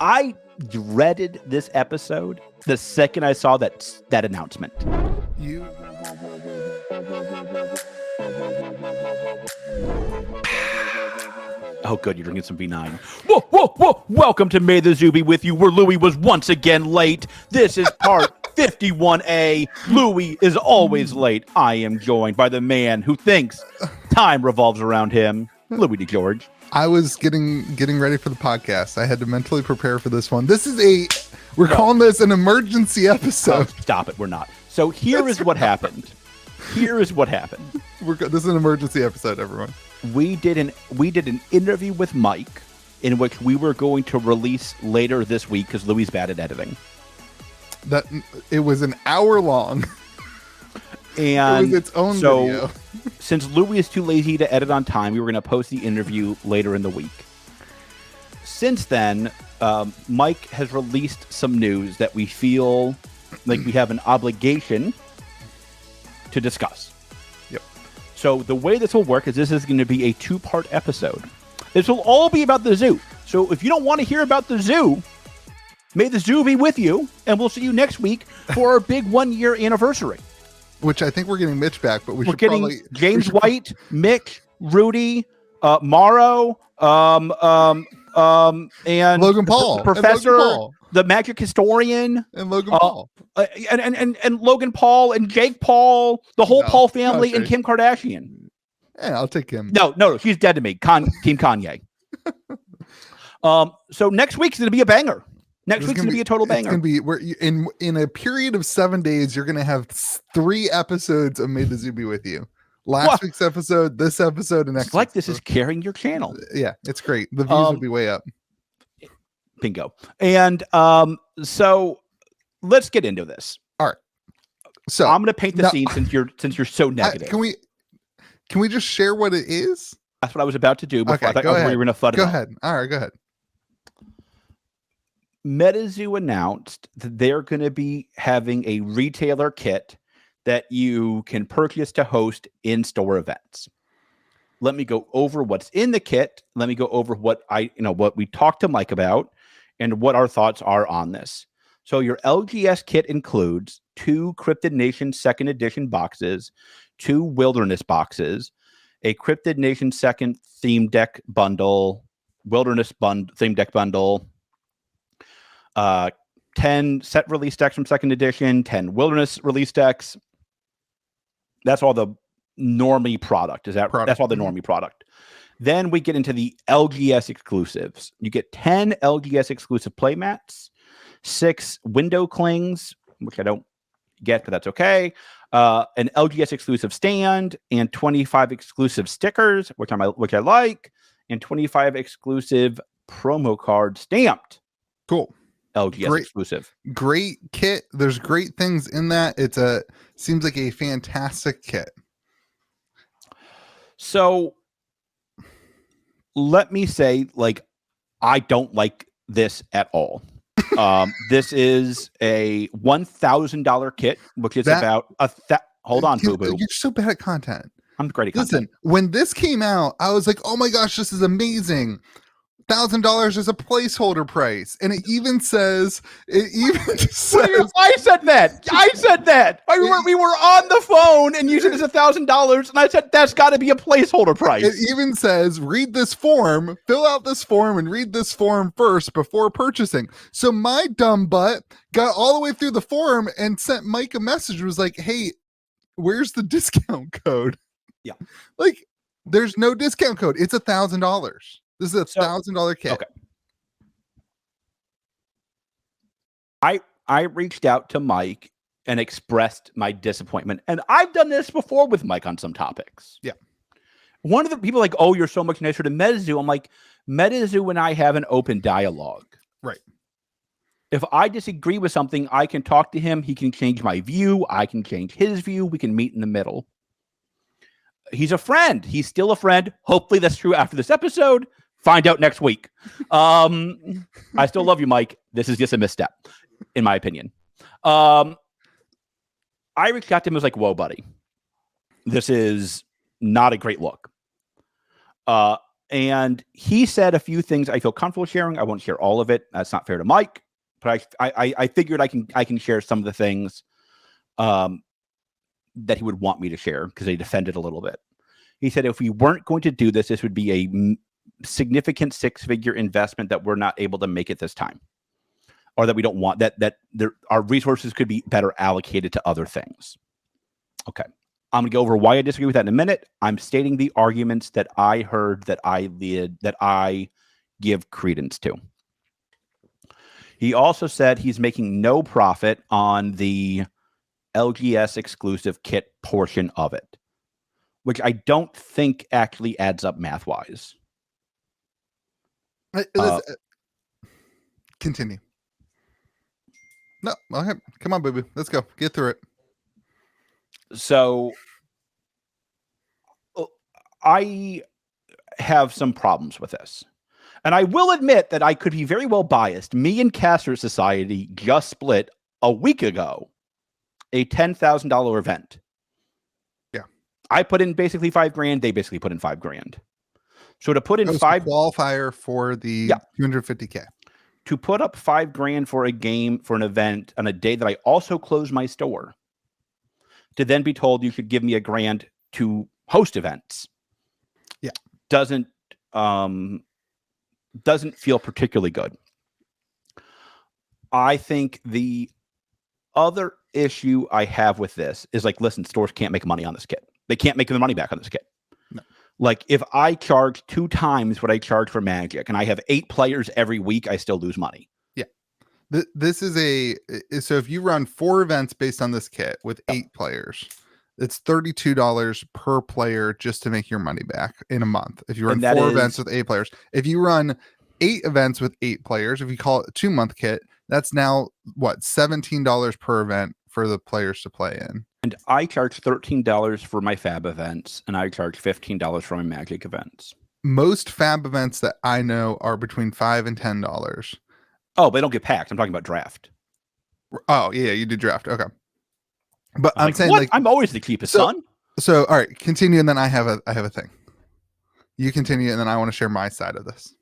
I dreaded this episode the second I saw that announcement. Oh, good. You're drinking some V9. Whoa, whoa, whoa. Welcome to May the Zoo be with you, where Louis was once again late. This is part 51A. Louis is always late. I am joined by the man who thinks time revolves around him, Louis DeGeorge. I was getting ready for the podcast. I had to mentally prepare for this one. We're calling this an emergency episode. Oh, stop it. We're not. So here is what happened. This This is an emergency episode, everyone. We did an interview with Mike in which we were going to release later this week because Louis is bad at editing. It was an hour long. And it was its own video. Since Louis is too lazy to edit on time, we were going to post the interview later in the week. Since then, Mike has released some news that we feel like we have an obligation to discuss. Yep. So the way this will work is this is going to be a 2-part episode. This will all be about the zoo. So if you don't want to hear about the zoo, may the zoo be with you, and we'll see you next week for our big 1-year anniversary. Which I think we're getting Mitch back, but we're getting James White, Mick, Rudy, Morrow, and Logan Paul, Professor, the Magic Historian, and Logan Paul, and Logan Paul and Jake Paul, the whole Paul family, and Kim Kardashian. Yeah, I'll take Kim. No, she's dead to me. Team Kanye. So next week's going to be a banger. Next week's going to be a total banger. It's going to be in a period of 7 days. You're going to have 3 episodes of May the Zoo be with you. Last week's episode, this episode, and next. It's like this is carrying your channel. Yeah, it's great. The views will be way up. Bingo. And so let's get into this. All right. So I'm going to paint the scene since you're so negative. Can we just share what it is? That's what I was about to do. Before Okay, I thought you were going to flood it. Go ahead. All right, go ahead. Metazoo announced that they're going to be having a retailer kit that you can purchase to host in-store events. Let me go over what's in the kit. Let me go over what we talked to Mike about and what our thoughts are on this. So your LGS kit includes 2 Cryptid Nation 2nd edition boxes, 2 Wilderness boxes, a Cryptid Nation 2nd theme deck bundle, Wilderness theme deck bundle, 10 set release decks from 2nd edition, 10 Wilderness release decks. That's all the normie product. That's all the normie product. Then we get into the LGS exclusives. You get 10 LGS exclusive playmats, 6 window clings, which I don't get, but that's okay. An LGS exclusive stand and 25 exclusive stickers, which I like, and 25 exclusive promo cards stamped. Cool. LGS exclusive. Great kit. There's great things in that. Seems like a fantastic kit. So let me say, I don't like this at all. This is a $1,000 kit, which is about hold on, boo-boo. You're so bad at content. I'm great at content. Listen, when this came out, I was like, oh my gosh, this is amazing. $1,000 is a placeholder price, and it even says. I said that. We were on the phone, and you said it's $1,000, and I said that's got to be a placeholder price. It even says, read this form, fill out this form, and read this form first before purchasing. So my dumb butt got all the way through the form and sent Mike a message. Was like, hey, where's the discount code? Yeah, there's no discount code. It's $1,000. This is $1,000 kit. Okay. I reached out to Mike and expressed my disappointment. And I've done this before with Mike on some topics. Yeah. One of the people oh, you're so much nicer than Metazoo. I'm like, Metazoo and I have an open dialogue. Right. If I disagree with something, I can talk to him. He can change my view. I can change his view. We can meet in the middle. He's a friend. He's still a friend. Hopefully that's true after this episode. Find out next week. I still love you, Mike. This is just a misstep, in my opinion. I reached out to him and was like, whoa, buddy. This is not a great look. And he said a few things I feel comfortable sharing. I won't share all of it. That's not fair to Mike, but I figured I can share some of the things that he would want me to share because they defended a little bit. He said if we weren't going to do this, this would be a significant six-figure investment that we're not able to make at this time, or that we don't want, that our resources could be better allocated to other things. Okay. I'm going to go over why I disagree with that in a minute. I'm stating the arguments that I heard that I give credence to. He also said he's making no profit on the LGS exclusive kit portion of it, which I don't think actually adds up math-wise. Continue. No, okay. Come on, baby. Let's go. Get through it. So I have some problems with this. And I will admit that I could be very well biased. Me and Caster Society just split a week ago a $10,000 event. Yeah. I put in basically $5,000. They basically put in $5,000. So to put in qualifier for the 250K. To put up $5,000 for a game, for an event on a day that I also closed my store, to then be told you should give me $1,000 to host events. Yeah. Doesn't feel particularly good. I think the other issue I have with this is like, listen, stores can't make money on this kit. They can't make the money back on this kit. No. Like if I charge 2 times what I charge for Magic and I have 8 players every week, I still lose money. Yeah. This is so if you run 4 events based on this kit with 8 players, it's $32 per player just to make your money back in a month. If you run 4 events with 8 players, if you run 8 events with 8 players, if you call it a 2-month kit, that's now what, $17 per event for the players to play in. And I charge $13 for my Fab events, and I charge $15 for my Magic events. Most Fab events that I know are between $5 and $10. Oh, they don't get packed. I'm talking about draft. Oh yeah, you do draft. Okay, but I'm saying what? like I'm always the cheapest, son. So all right, continue, and then I have a thing. You continue, and then I want to share my side of this.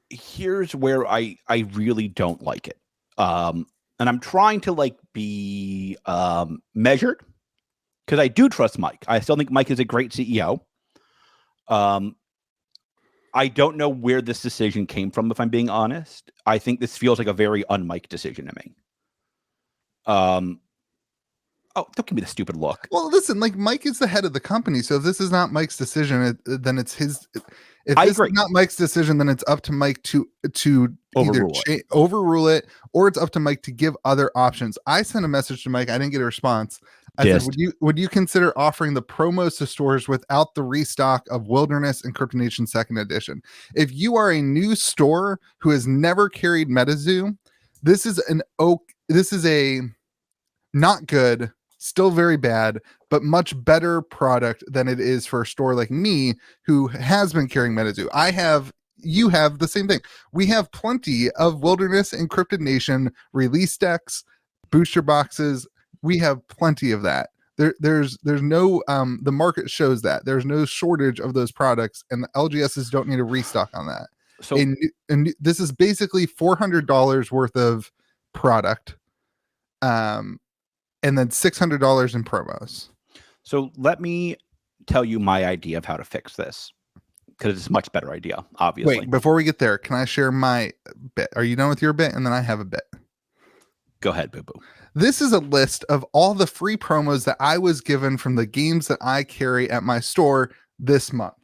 Here's where I really don't like it. And I'm trying to like be measured because I do trust Mike. I still think Mike is a great CEO. I don't know where this decision came from, if I'm being honest. I think this feels like a very un-Mike decision to me. Oh, don't give me the stupid look. Well, listen, like Mike is the head of the company, so if this is not Mike's decision, then it's his. If this is not Mike's decision, then it's up to Mike to overrule it, or it's up to Mike to give other options. I sent a message to Mike. I didn't get a response. I said, would you consider offering the promos to stores without the restock of Wilderness and Crypto Nation 2nd Edition? If you are a new store who has never carried Metazoo, this is a not good, still very bad, but much better product than it is for a store like me who has been carrying Metazoo. You have the same thing. We have plenty of Wilderness and Crypto Nation release decks, booster boxes. We have plenty of that. There's no the market shows that there's no shortage of those products, and the LGSs don't need a restock on that. So and this is basically $400 worth of product, and then $600 in promos. So let me tell you my idea of how to fix this, because it's a much better idea, obviously. Wait, before we get there, can I share my bit? Are you done with your bit? And then I have a bit. Go ahead, Boo Boo. This is a list of all the free promos that I was given from the games that I carry at my store this month.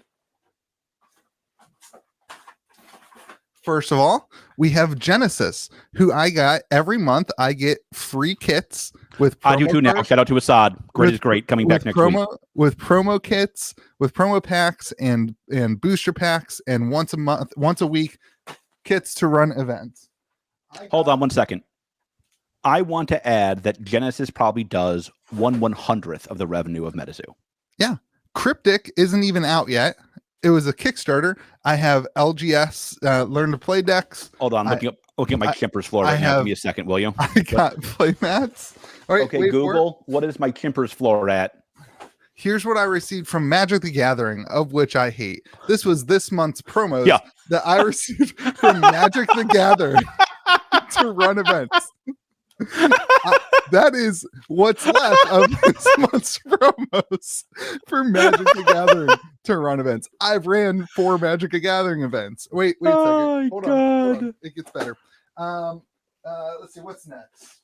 First of all, we have Genesis, who I got every month. I get free kits with promo I do too now. Shout out to Assad. Great is great. Coming back next week. With promo kits, with promo packs and booster packs, and once a week, kits to run events. Hold on 1 second. I want to add that Genesis probably does 1/100th of the revenue of Metazoo. Yeah. Cryptic isn't even out yet. It was a Kickstarter. I have LGS Learn to Play decks. Hold on, looking at Mike Chimper's floor right now. Give me a second, will you? I got play mats. All right, okay, Google, what is Mike Chimper's floor at? Here's what I received from Magic the Gathering, of which I hate. This was this month's promos that I received from Magic the Gathering to run events. That is what's left of this month's promos for Magic the Gathering to run events. I've ran 4 Magic the Gathering events. Wait a second. Hold on. It gets better. Let's see what's next.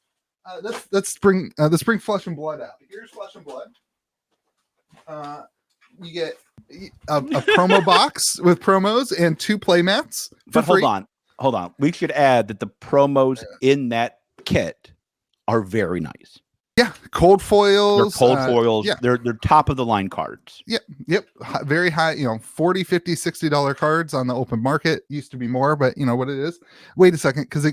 Let's bring Flesh and Blood out. Here's Flesh and Blood. You get a promo box with promos and 2 playmats. But hold on. We should add that the promos in that kit are very nice. Yeah, cold foils. They're cold foils. Yeah. They're top of the line cards. Yep. Very high, $40, $50, $60 cards on the open market. Used to be more, but you know what it is. Wait a second, because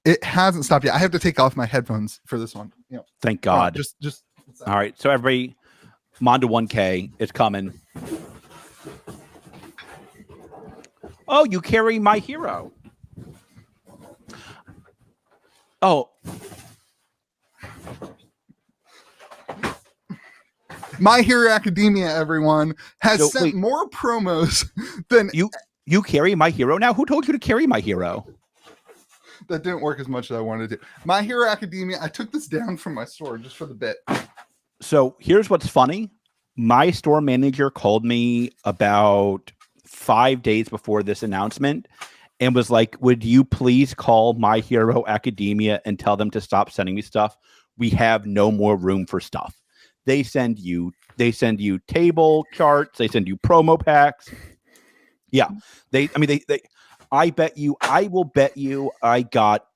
it hasn't stopped yet. I have to take off my headphones for this one. Thank God. Just all right. So everybody, Mondo 1K is coming. Oh, you carry my hero. Oh. My Hero Academia, everyone, has sent more promos than you carry my hero now. Who told you to carry my hero? That didn't work as much as I wanted to. My Hero Academia. I took this down from my store just for the bit. So here's what's funny. My store manager called me about 5 days before this announcement and was like, "Would you please call My Hero Academia and tell them to stop sending me stuff? We have no more room for stuff." They send you table charts. They send you promo packs. Yeah. I will bet you I got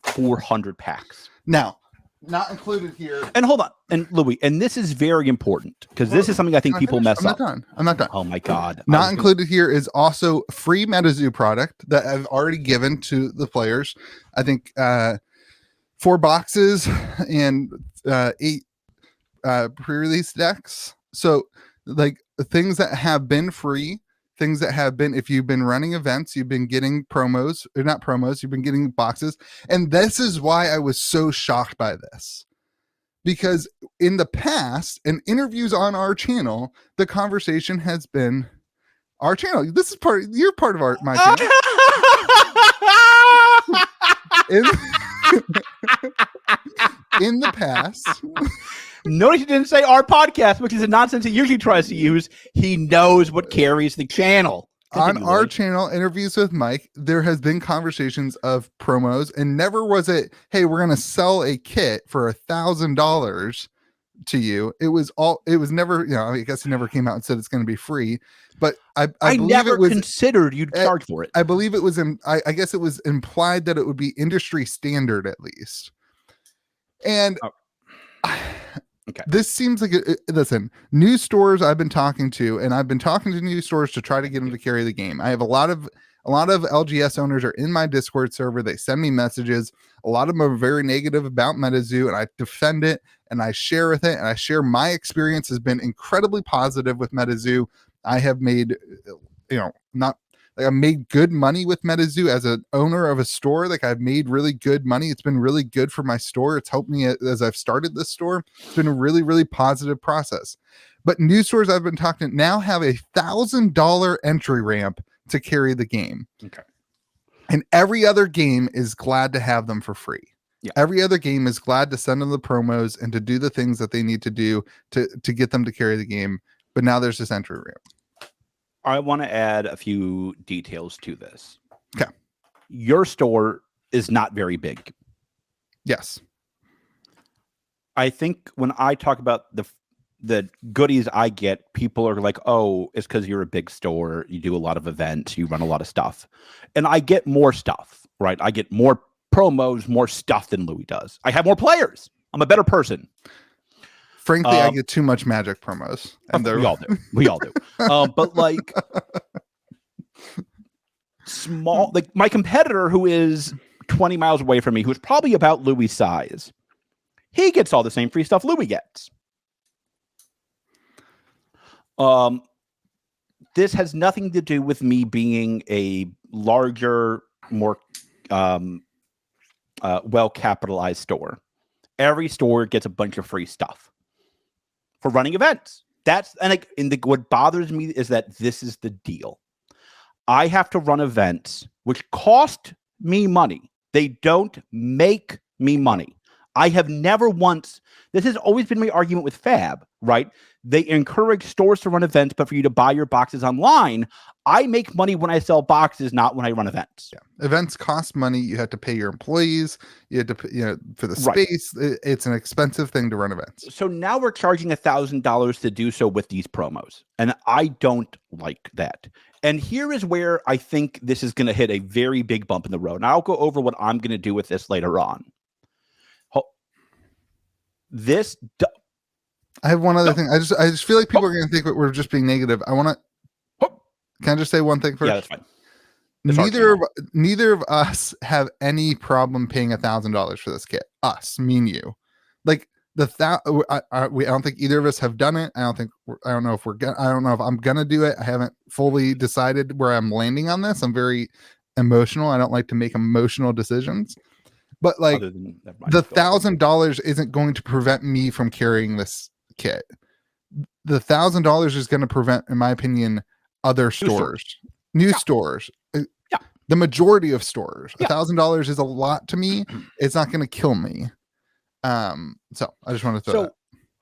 400 packs. Now, not included here. And hold on. And Louis, and this is very important because this is something I think people mess up. I'm not done. Oh my God. Not included here is also free Metazoo product that I've already given to the players. I think 4 boxes and 8 pre-release decks. So like things that have been free, things that have been, if you've been running events, you've been getting promos, or not promos, you've been getting boxes. And this is why I was so shocked by this, because in the past and interviews on our channel, the conversation has been our channel. This is you're part of my channel. In the past, notice he didn't say our podcast, which is a nonsense he usually tries to use. He knows what carries the channel. On our channel, Interviews with Mike, there has been conversations of promos, and never was it, hey, we're going to sell a kit for $1,000 to you. It was never, I guess he never came out and said it's going to be free, but I believe never it was considered you'd charge for it. I believe it was, I guess it was implied that it would be industry standard at least. And okay, this seems like listen, news stores I've been talking to, and I've been talking to news stores to try to get them to carry the game. I have a lot of LGS owners are in my Discord server. They send me messages. A lot of them are very negative about MetaZoo, and I defend it and I share with it, and I share my experience has been incredibly positive with MetaZoo. I have made, I've made good money with MetaZoo as an owner of a store. Like I've made really good money. It's been really good for my store. It's helped me as I've started this store. It's been a really, really positive process. But news stores I've been talking to now have $1,000 entry ramp to carry the game. Okay. And every other game is glad to have them for free. Yeah. Every other game is glad to send them the promos and to do the things that they need to do to get them to carry the game. But now there's this entry ramp. I want to add a few details to this. Okay. Your store is not very big. Yes. I think when I talk about the goodies I get, people are like, oh, it's because you're a big store. You do a lot of events. You run a lot of stuff. And I get more stuff, right? I get more promos, more stuff than Louis does. I have more players. I'm a better person. Frankly, I get too much Magic promos. And we all do. We all do. But like small, like my competitor who is 20 miles away from me, who's probably about Louis' size, he gets all the same free stuff Louis gets. This has nothing to do with me being a larger, more well-capitalized store. Every store gets a bunch of free stuff for running events. What bothers me is that this is the deal. I have to run events which cost me money. They don't make me money. I have never once, this has always been my argument with Fab, right? They encourage stores to run events, but for you to buy your boxes online, I make money when I sell boxes, not when I run events. Yeah. Events cost money. You have to pay your employees. You have to, for the space. Right. It's an expensive thing to run events. So now we're charging $1,000 to do so with these promos. And I don't like that. And here is where I think this is going to hit a very big bump in the road. And I'll go over what I'm going to do with this later on. I have one other thing. I just feel like people are going to think that we're just being negative. Can I just say one thing first? Yeah, that's fine. Neither of us have any problem paying $1,000 for this kit. Us, me and you. Like I don't think either of us have done it. I don't know if I'm gonna do it. I haven't fully decided where I'm landing on this. I'm very emotional. I don't like to make emotional decisions. But like the $1,000 isn't going to prevent me from carrying this kit. The $1,000 is going to prevent, in my opinion, other new stores. Yeah. The majority of stores. $1,000 is a lot to me. It's not going to kill me. So I just want to throw that.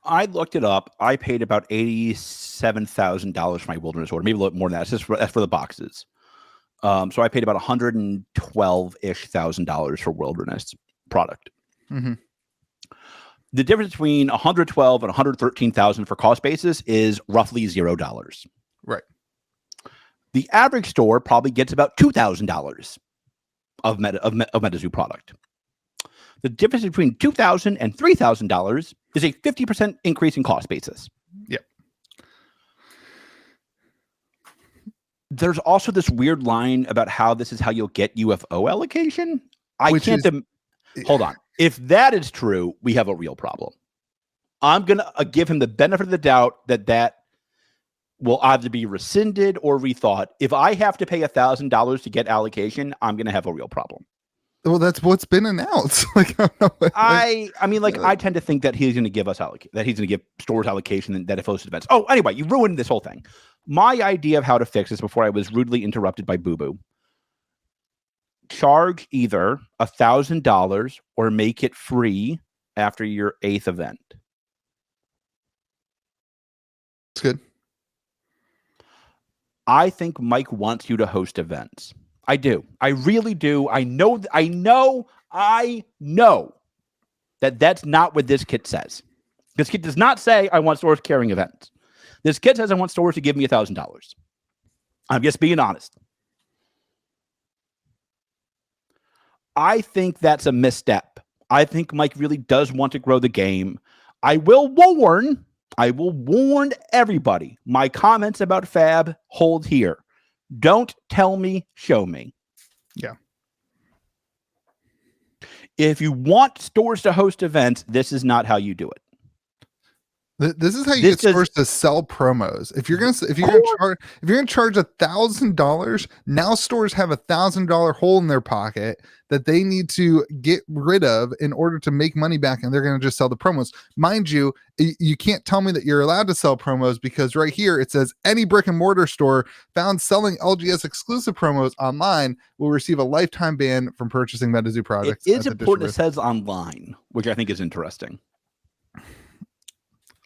I looked it up. I paid about $87,000 for my wilderness order, maybe a little more than that. That's for the boxes. So I paid about $112,000 for wilderness product. Mm-hmm. The difference between $112,000 and $113,000 for cost basis is roughly $0. Right. The average store probably gets about $2,000 of Metazoo product. The difference between $2,000 and $3,000 is a 50% increase in cost basis. Yep. There's also this weird line about how this is how you'll get UFO allocation. Hold on. If that is true, we have a real problem. I'm going to give him the benefit of the doubt that will either be rescinded or rethought. If I have to pay $1,000 to get allocation, I'm going to have a real problem. Well, that's what's been announced. I tend to think that he's going to give us that he's going to give stores allocation that it hosts events. Oh, anyway, you ruined this whole thing. My idea of how to fix this before I was rudely interrupted by Boo Boo. Charge either $1,000 or make it free after your 8th event. It's good. I think Mike wants you to host events. I do. I really do. I know that that's not what this kit says. This kit does not say I want stores carrying events. This kit says I want stores to give me $1,000. I'm just being honest. I think that's a misstep. I think Mike really does want to grow the game. I will warn everybody. My comments about Fab hold here. Don't tell me, show me. Yeah. If you want stores to host events, this is not how you do it. This is how you get stores to sell promos. If you're gonna charge $1,000, now stores have $1,000 hole in their pocket that they need to get rid of in order to make money back, and they're gonna just sell the promos. Mind you, you can't tell me that you're allowed to sell promos because right here it says any brick and mortar store found selling LGS exclusive promos online will receive a lifetime ban from purchasing Metazoo products. It is important it says online, which I think is interesting.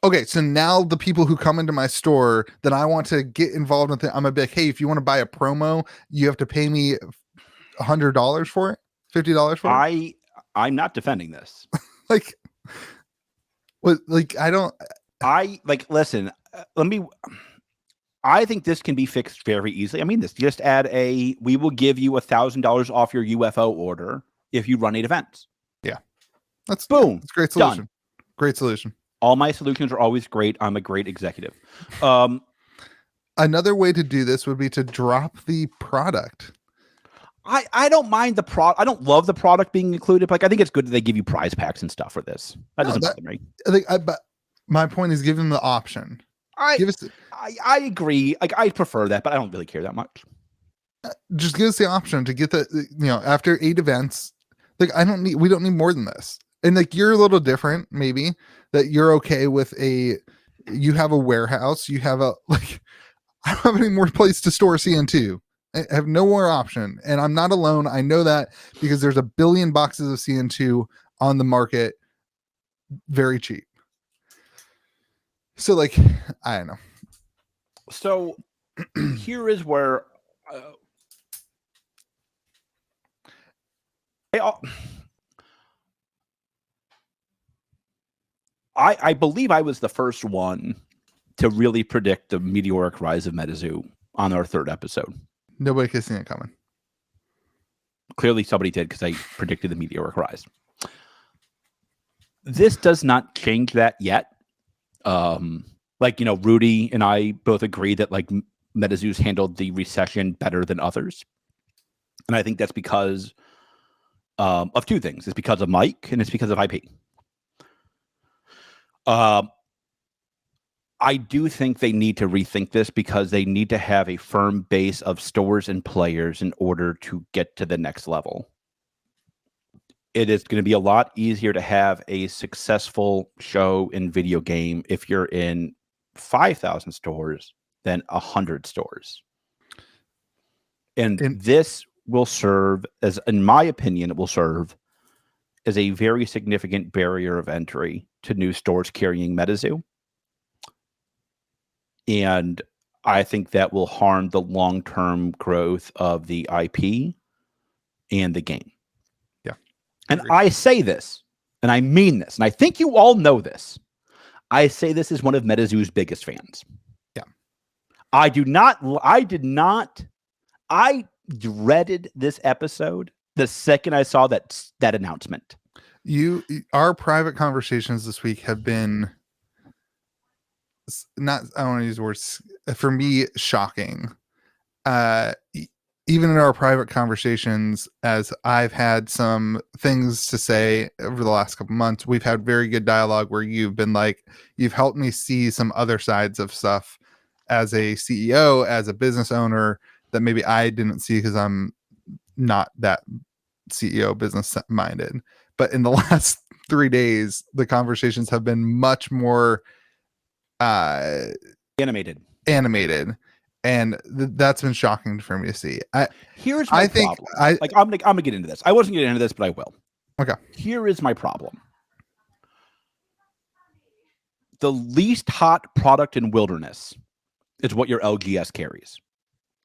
Okay, so now the people who come into my store that I want to get involved with, I'm gonna be like, hey, if you want to buy a promo, you have to pay me $100 for it, $50 for it. I'm not defending this. Listen. I think this can be fixed very easily. I mean, just add we will give you $1,000 off your UFO order if you run 8 events. Yeah, that's boom. That's a great solution. Done. Great solution. All my solutions are always great. I'm a great executive. Another way to do this would be to drop the product. I don't mind the product. I don't love the product being included. But I think it's good that they give you prize packs and stuff for this. That doesn't bother me. But my point is, give them the option. I agree. I prefer that, but I don't really care that much. Just give us the option to get after 8 events. We don't need more than this. And you're a little different, maybe, that you're okay with a you have a warehouse, you have a like. I don't have any more place to store CN2. I have no more option, and I'm not alone. I know that because there's a billion boxes of CN2 on the market, very cheap. So, like, I don't know. So here is where I believe I was the first one to really predict the meteoric rise of Metazoo on our 3rd episode. Nobody could see it coming. Clearly somebody did, because I predicted the meteoric rise. This does not change that yet. Like, Rudy and I both agree that like Metazoo's handled the recession better than others. And I think that's because of 2 things. It's because of Mike, and it's because of IP. I do think they need to rethink this, because they need to have a firm base of stores and players in order to get to the next level. It is going to be a lot easier to have a successful show in video game if you're in 5,000 stores than 100 stores. And this will serve as, in my opinion, it will serve as a very significant barrier of entry to new stores carrying Metazoo. And I think that will harm the long-term growth of the IP and the game. Yeah. And I say this, and I mean this, and I think you all know this. I say this as one of Metazoo's biggest fans. Yeah. I dreaded this episode the second I saw that announcement. Our private conversations this week have been not, I don't want to use the words, for me, shocking. Even in our private conversations, as I've had some things to say over the last couple months, we've had very good dialogue where you've been like, you've helped me see some other sides of stuff as a CEO, as a business owner, that maybe I didn't see because I'm not that CEO business minded. But in the last 3 days, the conversations have been much more animated, and that's been shocking for me to see. Here's my problem. I'm gonna get into this. I wasn't getting into this, but I will. Okay. Here is my problem. The least hot product in Wilderness is what your LGS carries.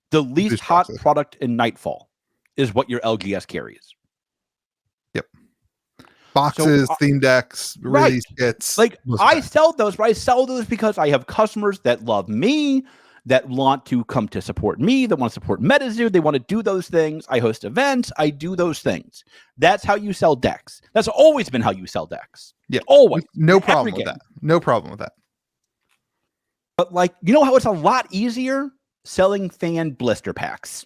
The least hot product in Nightfall is what your LGS carries. Yep. Boxes, theme decks, release kits. Like, I sell those, but I sell those because I have customers that love me, that want to come to support me, that want to support Metazoo. They want to do those things. I host events. I do those things. That's how you sell decks. That's always been how you sell decks. Yeah. Always. No problem with that. No problem with that. But like, you know how it's a lot easier selling fan blister packs?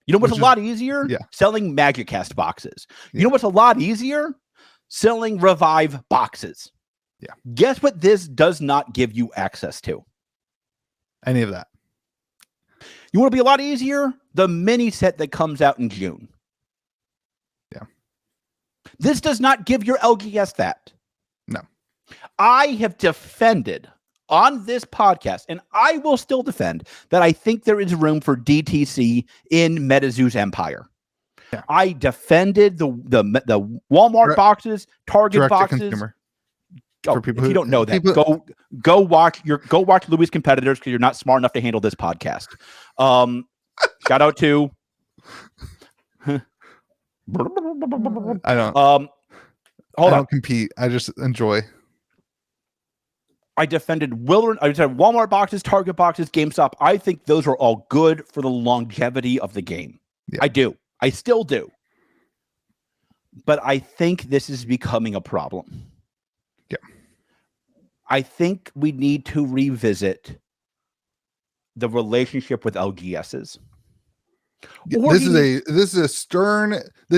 You know what's a lot easier? Yeah. Selling Magic Cast boxes. You know what's a lot easier? Selling Revive boxes. Yeah. Guess what this does not give you access to? Any of that. You want to be a lot easier? The mini set that comes out in June. Yeah. This does not give your LGS that. No. I have defended on this podcast, and I will still defend, that I think there is room for DTC in Metazoo's empire. Yeah. I defended the Walmart boxes, Target boxes. Consumer. For people if you don't know that, go watch Louis' competitors, because you're not smart enough to handle this podcast. Shout out to I don't compete. I just enjoy. I defended I said Walmart boxes, Target boxes, GameStop. I think those are all good for the longevity of the game. Yeah. I do. I still do. But I think this is becoming a problem. Yeah. I think we need to revisit the relationship with LGSs. This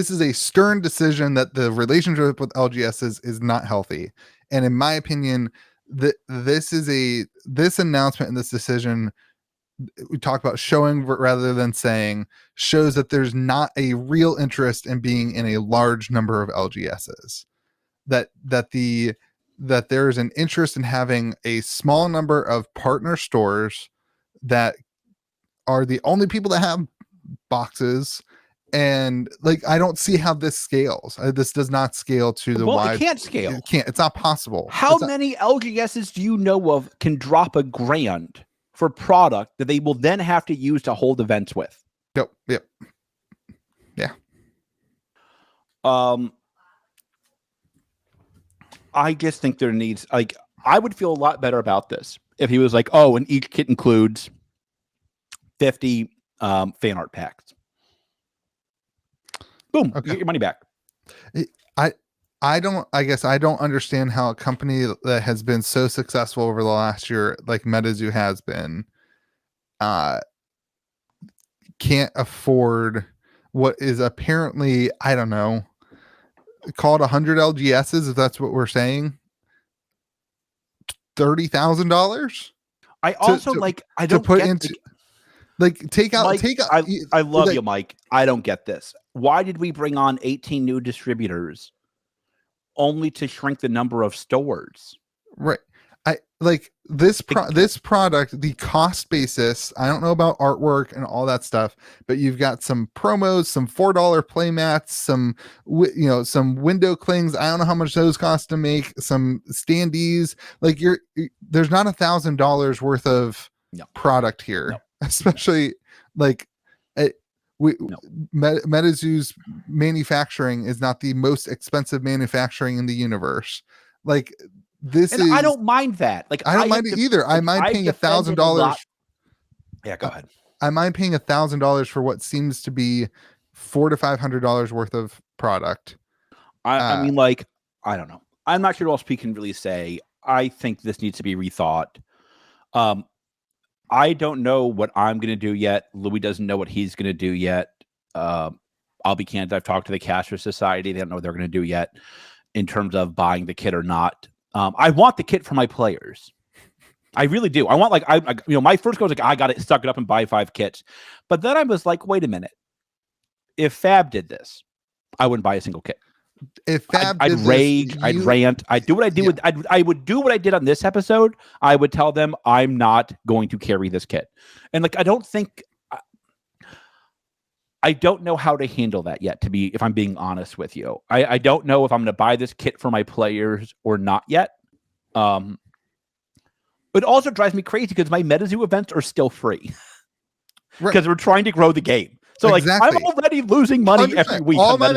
is a stern decision that the relationship with LGSs is not healthy. And in my opinion, this announcement and this decision, we talk about showing rather than saying, shows that there's not a real interest in being in a large number of LGSs. That the that there is an interest in having a small number of partner stores that are the only people that have boxes. And like, I don't see how this scales. This does not scale to the wide. It can't scale. It can't. It's not possible. How many LGSs do you know of can drop $1,000 for product that they will then have to use to hold events with? Yep. Yeah. I just think there needs, like, I would feel a lot better about this if he was like, oh, and each kit includes 50 fan art packs. Boom, you get your money back. I guess I don't understand how a company that has been so successful over the last year, like Metazoo has been, can't afford what is apparently, I don't know, called 100 LGSs, if that's what we're saying. $30,000. I also I don't put get into take out. I love you, Mike. I don't get this. Why did we bring on 18 new distributors only to shrink the number of stores? Right. I like this product, the cost basis. I don't know about artwork and all that stuff, but you've got some promos, some $4 play mats, some window clings. I don't know how much those cost to make, some standees. Like there's not $1,000 worth of product here, especially like Metazoo's manufacturing is not the most expensive manufacturing in the universe. Like I don't mind that. Like I don't mind it either. I mind paying $1,000. Yeah, go ahead. I mind paying $1,000 for what seems to be $400 to $500 worth of product. I mean, like, I don't know. I'm not sure what else we can really say. I think this needs to be rethought. I don't know what I'm going to do yet. Louis doesn't know what he's going to do yet. I'll be candid. I've talked to the Caster Society. They don't know what they're going to do yet in terms of buying the kit or not. I want the kit for my players. I really do. I want, like, my first goal was like, I got to suck it up and buy 5 kits. But then I was like, wait a minute. If Fab did this, I wouldn't buy a single kit. If Fab I'd rage, I'd rant, I'd do what I do with. I would do what I did on this episode. I would tell them I'm not going to carry this kit, and like I don't know how to handle that yet. If I'm being honest with you, I don't know if I'm going to buy this kit for my players or not yet. It also drives me crazy because my Metazoo events are still free because we're trying to grow the game. So exactly. Like I'm already losing money 100%. Every week. All my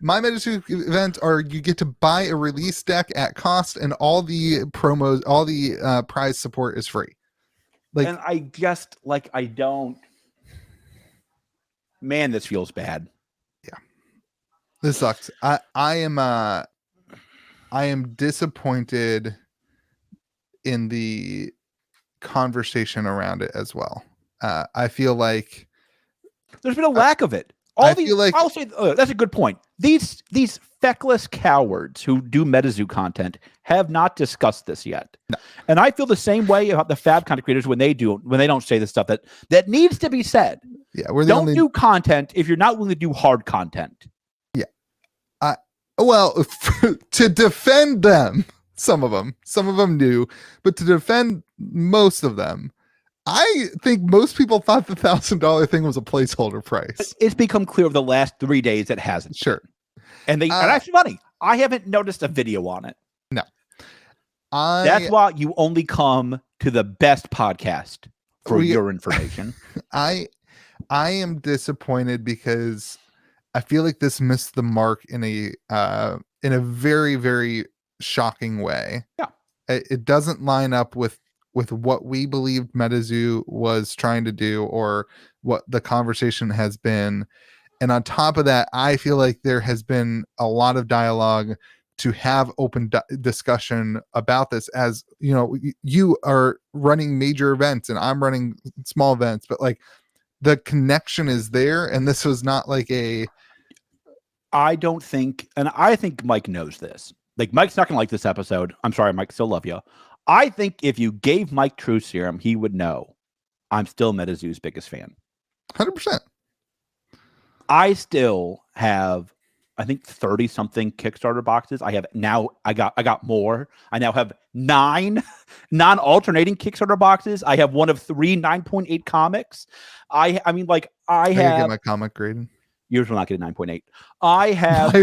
my Metazoo events are you get to buy a release deck at cost, and all the promos, all the prize support is free. Like, and I just I don't. Man, this feels bad. Yeah, this sucks. I am disappointed in the conversation around it as well. I feel like there's been a lack of it. I'll say that's a good point. These feckless cowards who do Metazoo content have not discussed this yet. No. And I feel the same way about the Fab content creators when they don't say the stuff that needs to be said. Yeah, don't do content if you're not willing to do hard content. Yeah. Well, to defend them, some of them do, but to defend most of them, I think most people thought the $1,000 thing was a placeholder price. It's become clear over the last 3 days it hasn't. Sure. And and actually funny, I haven't noticed a video on it. No. That's why you only come to the best podcast for your information. I am disappointed because I feel like this missed the mark in a very, very shocking way. Yeah. It doesn't line up with what we believed Metazoo was trying to do or what the conversation has been. And on top of that, I feel like there has been a lot of dialogue to have open discussion about this. As you know, you are running major events and I'm running small events, but like the connection is there. And this was not like I don't think, and I think Mike knows this. Like Mike's not going to like this episode. I'm sorry, Mike, still love you. I think if you gave Mike Truth Serum, he would know I'm still Metazoo's biggest fan. 100%. I still have, I think 30 something Kickstarter boxes. I got more. I now have 9 non-alternating Kickstarter boxes. I have one of 3 9.8 comics. I mean, like, I have get my comic graded. Yours will not get a 9.8. I have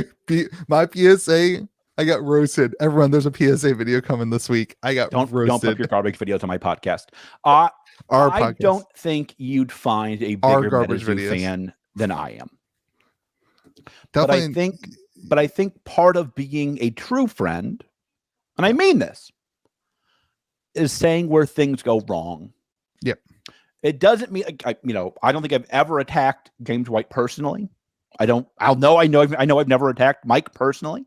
my PSA. I got roasted. Everyone, there's a PSA video coming this week. I got roasted. Don't put your garbage videos on my podcast. Our I podcast. don't think you'd find a bigger Metazoo fan than I am. Definitely. But I think part of being a true friend, and I mean this, is saying where things go wrong. Yep. It doesn't mean I don't think I've ever attacked James White personally. I know I've never attacked Mike personally.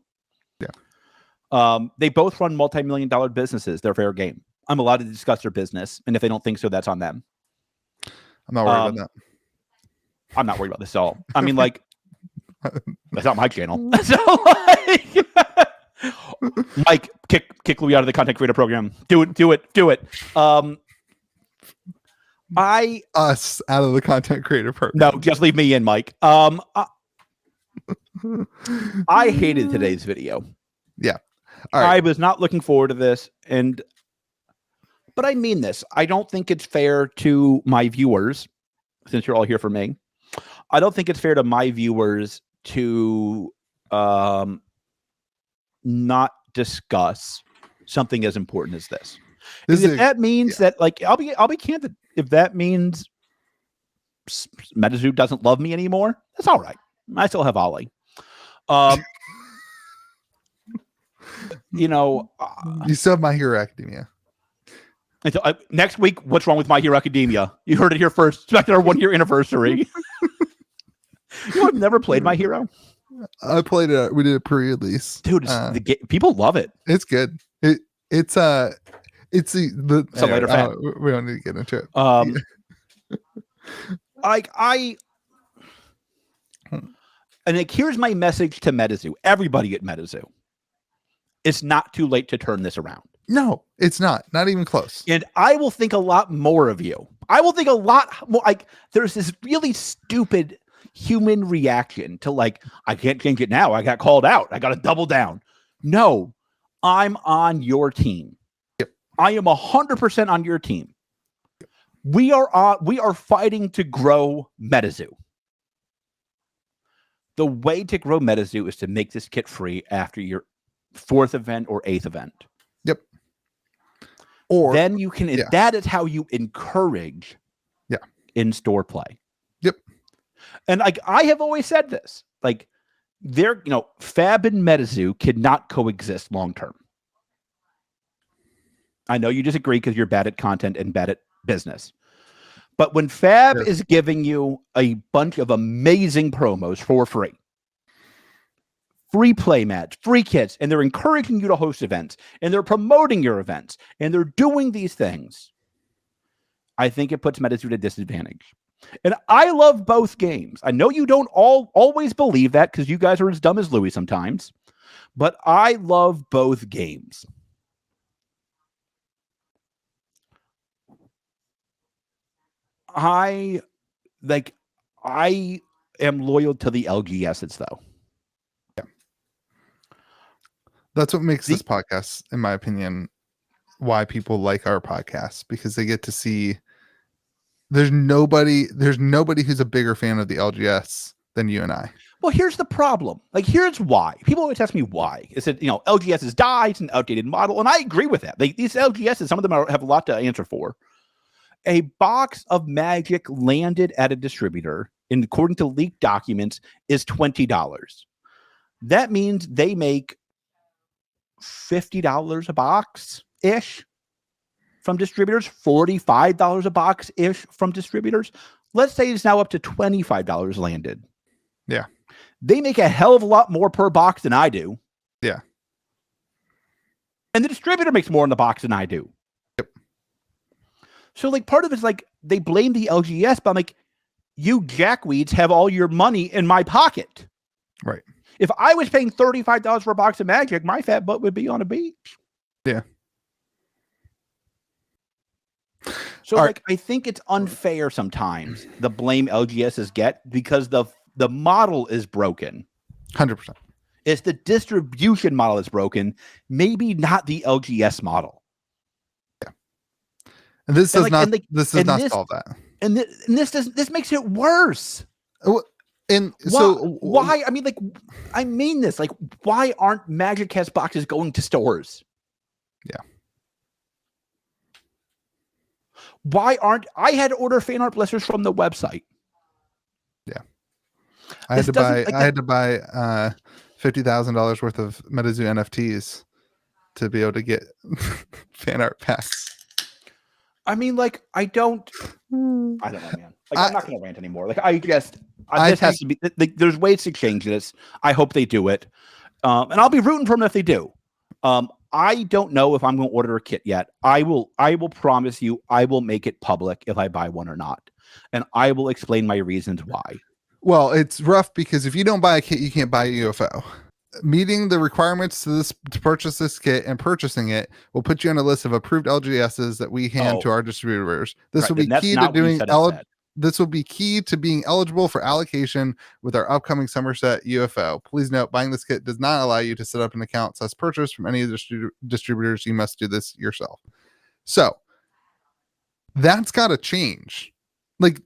Yeah. They both run multi-million-dollar businesses. They're fair game. I'm allowed to discuss their business, and if they don't think so, that's on them. I'm not worried about that. I'm not worried about this at all. I mean, like, that's not my channel. So, like, Mike, kick Louis out of the content creator program. Do it. Us out of the content creator program. No, just leave me in, Mike. I hated today's video. Yeah. All right. I was not looking forward to this, but I mean this. I don't think it's fair to my viewers, since you're all here for me. I don't think it's fair to my viewers to not discuss something as important as this. If that means that, like, I'll be candid. If that means Metazoo doesn't love me anymore, that's all right. I still have Ollie. You still have My Hero Academia. Next week, what's wrong with My Hero Academia? You heard it here first. It's back to our 1-year anniversary. I've never played My Hero. I played it. We did a pre-release, dude. People love it. It's good. It's the later fan. We don't need to get into it. And like, here's my message to Metazoo. Everybody at Metazoo. It's not too late to turn this around. No, it's not. Not even close. And I will think a lot more of you. I will think a lot more. Like, there's this really stupid human reaction to, like, I can't change it now. I got called out. I got to double down. No, I'm on your team. Yep. I am 100% on your team. We are fighting to grow Metazoo. The way to grow Metazoo is to make this kit free after your 4th event or 8th event. Yep. Or then you can. Yeah. That is how you encourage. Yeah. In-store play. Yep. And like, I have always said this, like, Fab and Metazoo cannot coexist long term. I know you disagree because you're bad at content and bad at business. But when Fab is giving you a bunch of amazing promos for free play match, free kits, and they're encouraging you to host events, and they're promoting your events, and they're doing these things, I think it puts Metazoo at a disadvantage. And I love both games. I know you don't always believe that because you guys are as dumb as Louis sometimes, but I love both games. I am loyal to the LGSs, though. Yeah. That's what makes this podcast, in my opinion, why people like our podcast, because they get to see there's nobody who's a bigger fan of the LGS than you and I. Well, here's the problem. Like, here's why. People always ask me why. Is it, LGS has died, it's an outdated model, and I agree with that. These LGSs, some of them have a lot to answer for. A box of Magic landed at a distributor, and according to leaked documents, is $20. That means they make $50 a box-ish from distributors, $45 a box-ish from distributors. Let's say it's now up to $25 landed. Yeah. They make a hell of a lot more per box than I do. Yeah. And the distributor makes more in the box than I do. Yep. So, like, part of it's like they blame the LGS, but I'm like, you jackweeds have all your money in my pocket. Right. If I was paying $35 for a box of Magic, my fat butt would be on a beach. Yeah. So, I think it's unfair sometimes, the blame LGSs get, because the model is broken. 100%. It's the distribution model that's broken, maybe not the LGS model. Yeah. And this does not solve that. And this makes it worse. And why? I mean this. Like, why aren't Magic Cast boxes going to stores? Yeah. Why aren't I had to order fan art blisters from the website? Yeah. I had to buy $50,000 worth of Metazoo NFTs to be able to get fan art packs. I mean, like, I don't know, man. Like, I'm not going to rant anymore. Like, this has to be. There's ways to change this. I hope they do it, and I'll be rooting for them if they do. I don't know if I'm going to order a kit yet. I will promise you, I will make it public if I buy one or not, and I will explain my reasons why. Well, it's rough because if you don't buy a kit, you can't buy a UFO. Meeting the requirements to purchase this kit and purchasing it will put you on a list of approved LGSs that we hand to our distributors. This will be key to doing. This will be key to being eligible for allocation with our upcoming Somerset UFO. Please note, buying this kit does not allow you to set up an account / purchase from any of the distributors. You must do this yourself. So that's got to change. This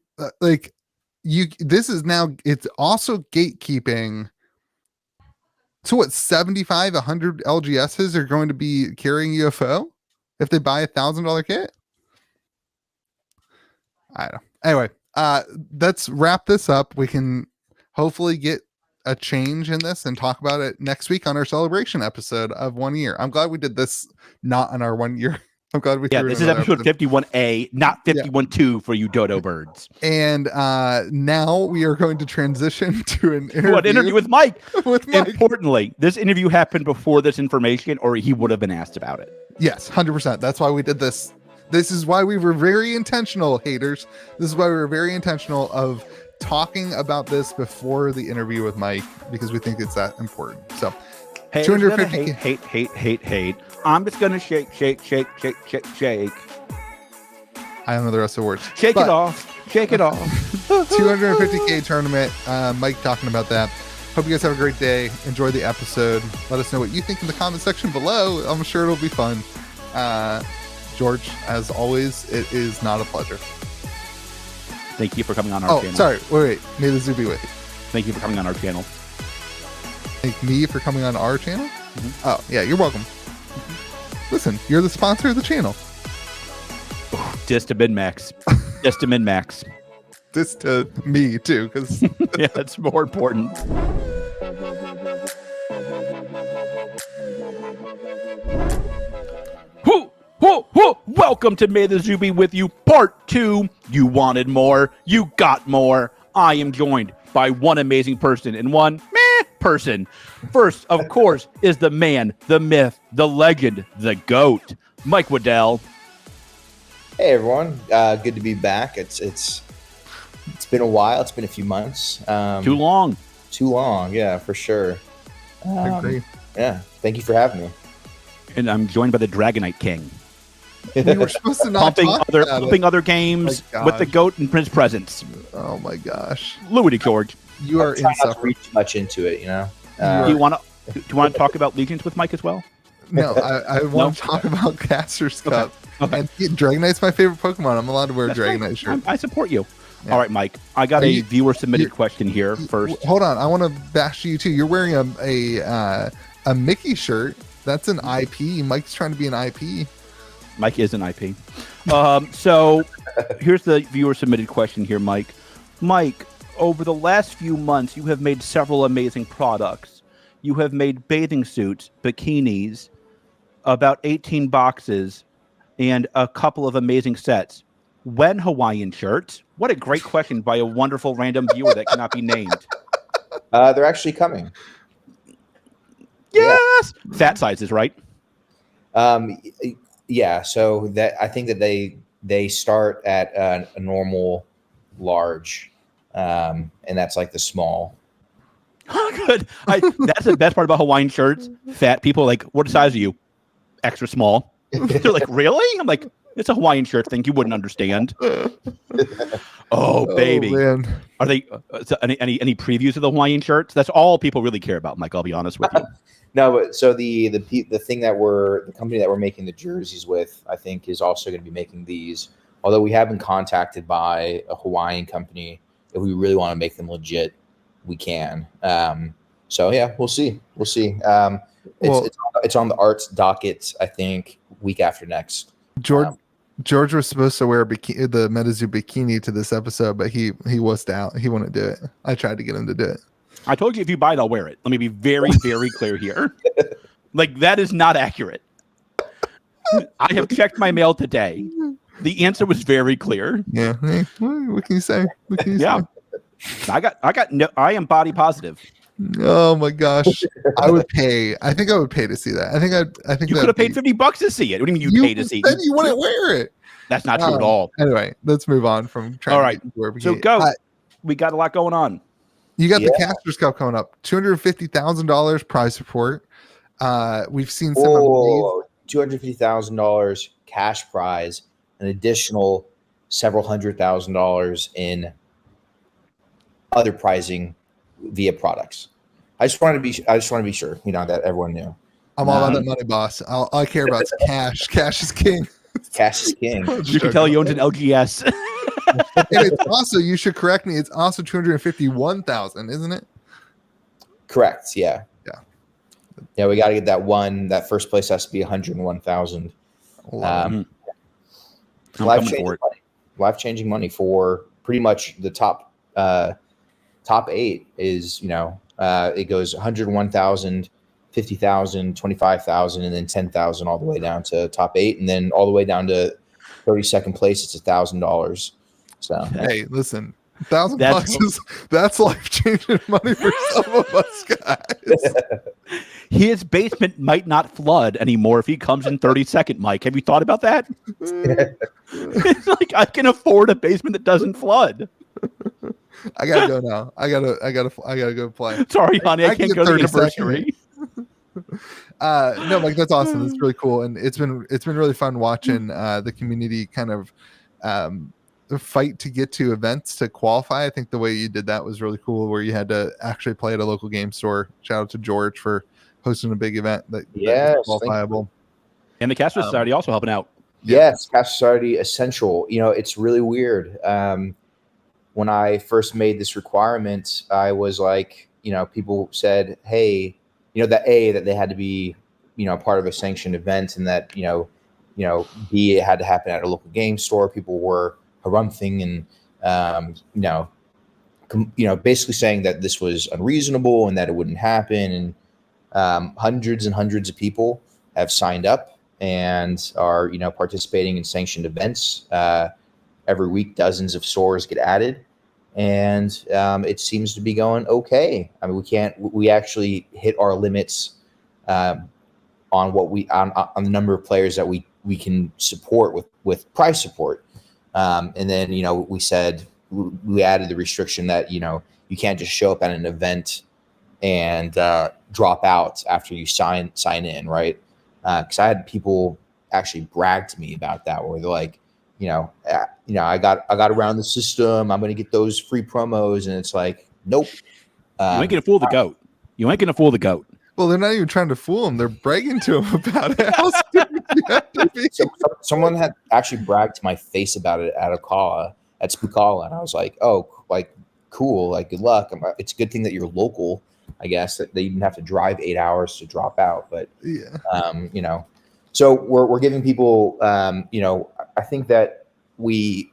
is now. It's also gatekeeping. So what, 75, 100 LGSs are going to be carrying UFO if they buy $1,000 kit? I don't know. Anyway, let's wrap this up. We can hopefully get a change in this and talk about it next week on our celebration episode of 1 year. I'm glad we did this not on our 1 year. I'm glad we this is episode 51A, not 51-2 for you dodo birds. And now we are going to transition to an interview with Mike. Importantly, this interview happened before this information, or he would have been asked about it. Yes, 100%. That's why we did this. This is why we were very intentional, haters. This is why we were very intentional of talking about this before the interview with Mike, because we think it's that important. So, 250 hate. I'm just gonna shake. I don't know the rest of the words. Shake it off. 250K tournament. Mike talking about that. Hope you guys have a great day. Enjoy the episode. Let us know what you think in the comment section below. I'm sure it'll be fun. George, as always, it is not a pleasure. Thank you for coming on our channel. Sorry. Wait. May the zoo be with you. Thank you for coming on our channel. Thank me for coming on our channel? Mm-hmm. Oh, yeah, you're welcome. Listen, you're the sponsor of the channel. Just to min-max. Just to min-max. Just to me, too, because... yeah, that's more important. Welcome to May the Zoo Be With You, Part 2. You wanted more. You got more. I am joined by one amazing person and one person. First, of course, is the man, the myth, the legend, the GOAT, Mike Waddell. Hey everyone, good to be back. It's been a while. It's been a few months. Too long, yeah, for sure. I agree. Yeah, thank you for having me. And I'm joined by the Dragonite King. We were supposed to not pumping other games with the GOAT and Prince presence. Oh my gosh, Louis George, you are not to read too much into it, you know. Do you want to talk about Legions with Mike as well? No, I want to talk about Caster's Cup. Okay. And Dragonite's my favorite Pokemon. I'm allowed to wear a Dragonite shirt. I support you. Yeah. All right, Mike. I got a viewer submitted question here first. Hold on, I want to bash you too. You're wearing a Mickey shirt. That's an IP. Mike's trying to be an IP. Mike is an IP. So here's the viewer submitted question here, Mike. Mike, over the last few months, you have made several amazing products. You have made bathing suits, bikinis, about 18 boxes, and a couple of amazing sets. When Hawaiian shirts? What a great question by a wonderful random viewer that cannot be named. They're actually coming. Yes! Yeah. Fat sizes, right? Yeah, so that I think that they start at a normal large, and that's like the small. Good. That's the best part about Hawaiian shirts. Fat people are like, what size are you? Extra small. They're like, really? I'm like, It's a Hawaiian shirt thing. You wouldn't understand. Oh, baby. Man. Are they any previews of the Hawaiian shirts? That's all people really care about, Mike. I'll be honest with you. No, but so the thing that the company that we're making the jerseys with, I think, is also going to be making these. Although we have been contacted by a Hawaiian company, if we really want to make them legit, we can. So yeah, we'll see. We'll see. It's on the arts docket, I think, week after next. George was supposed to wear the Metazoo bikini to this episode, but he wussed out. He wouldn't do it. I tried to get him to do it. I told you if you buy it, I'll wear it. Let me be very, very clear here. Like, that is not accurate. I have checked my mail today. The answer was very clear. Yeah. Hey, what can you say? I am body positive. Oh my gosh. I would pay. I think I would pay to see that. I think you could have paid $50 to see it. What do you mean you pay to see it? Then you wouldn't wear it. That's not true at all. Anyway, let's move on from trying. All right. So go. We got a lot going on. You got the Casters Cup coming up. $250,000 prize support. We've seen some $250,000 cash prize, an additional several $100,000 in other prizing via products. I just want to be sure, that everyone knew. I'm all about that money, boss. All I care about is cash. Cash is king. Cash is king. You can tell he owns an LGS. And it's also, you should correct me, it's also 251,000, isn't it? Correct. Yeah. We got to get that first place has to be 101,000. Life-changing money for pretty much the top 8 is, it goes 101,000, 50,000, 25,000, and then 10,000 all the way down to top 8, and then all the way down to 32nd place. It's $1,000. So hey, listen, $1,000 that's life-changing money for some of us guys. His basement might not flood anymore if he comes in 32nd, Mike. Have you thought about that? It's like, I can afford a basement that doesn't flood. I gotta go now. I gotta go play. Sorry, honey, I can't go to the anniversary. No, Mike, that's awesome. That's really cool, and it's been really fun watching the community kind of fight to get to events to qualify. I think the way you did that was really cool, where you had to actually play at a local game store. Shout out to George for hosting a big event that was qualifiable. And the Caster Society also helping out. Yes, Caster Society Essential. It's really weird. When I first made this requirement, I was like, people said, hey, that they had to be, part of a sanctioned event, and that, B, it had to happen at a local game store. People were harumphing and, basically saying that this was unreasonable and that it wouldn't happen. And hundreds and hundreds of people have signed up and are, participating in sanctioned events. Every week, dozens of stores get added, and it seems to be going okay. I mean, we actually hit our limits on the number of players that we can support with prize support. And then, we said we added the restriction that, you can't just show up at an event and drop out after you sign in, right? Because I had people actually brag to me about that, where they're like, I got around the system. I'm going to get those free promos, and it's like, nope. You ain't gonna fool the goat. You ain't gonna fool the goat. Well, they're not even trying to fool him. They're bragging to him about it. How stupid you have to be. Someone had actually bragged to my face about it at Spookala, and I was like, oh, like, cool, like, good luck. It's a good thing that you're local, I guess, that they didn't have to drive 8 hours to drop out. But yeah, so we're giving people, I think that we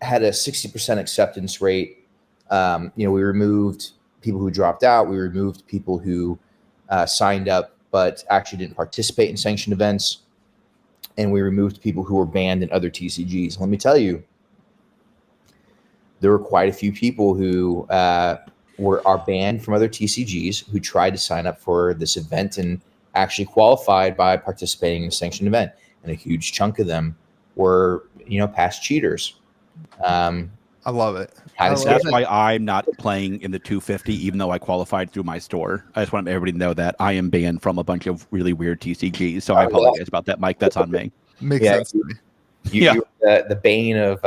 had a 60% acceptance rate. We removed people who dropped out. We removed people who signed up but actually didn't participate in sanctioned events. And we removed people who were banned in other TCGs. Let me tell you, there were quite a few people who are banned from other TCGs who tried to sign up for this event and actually qualified by participating in a sanctioned event. And a huge chunk of them were, past cheaters. I love it. That's why I'm not playing in the 250, even though I qualified through my store. I just want everybody to know that I am banned from a bunch of really weird TCGs. So I apologize about that, Mike. That's on me. Makes Yeah, sense to me. You're the bane of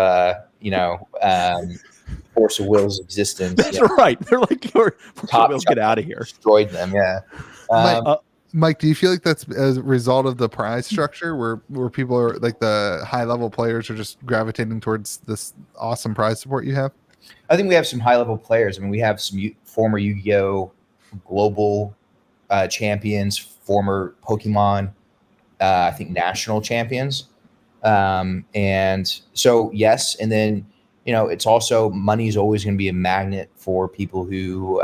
Force of Will's existence. That's right. They're like, your Top Will's get out of here. Destroyed them. Yeah. Mike, do you feel like that's as a result of the prize structure where people are like the high level players are just gravitating towards this awesome prize support you have? I think we have some high level players. I mean, we have some former Yu-Gi-Oh! Global champions, former Pokemon, I think national champions. And so, yes. And then, it's also, money is always going to be a magnet for people who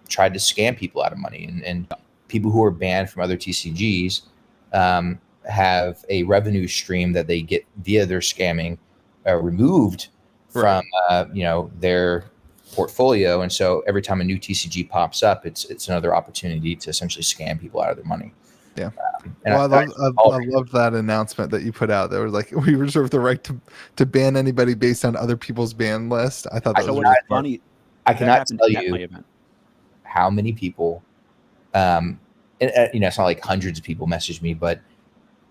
tried to scam people out of money, and people who are banned from other TCGs have a revenue stream that they get via their scamming removed from their portfolio. And so every time a new TCG pops up, it's another opportunity to essentially scam people out of their money. Yeah. And I love that announcement that you put out. That was like, we reserve the right to ban anybody based on other people's ban list. I thought that was really funny. I cannot tell you how many people, it's not like hundreds of people messaged me, but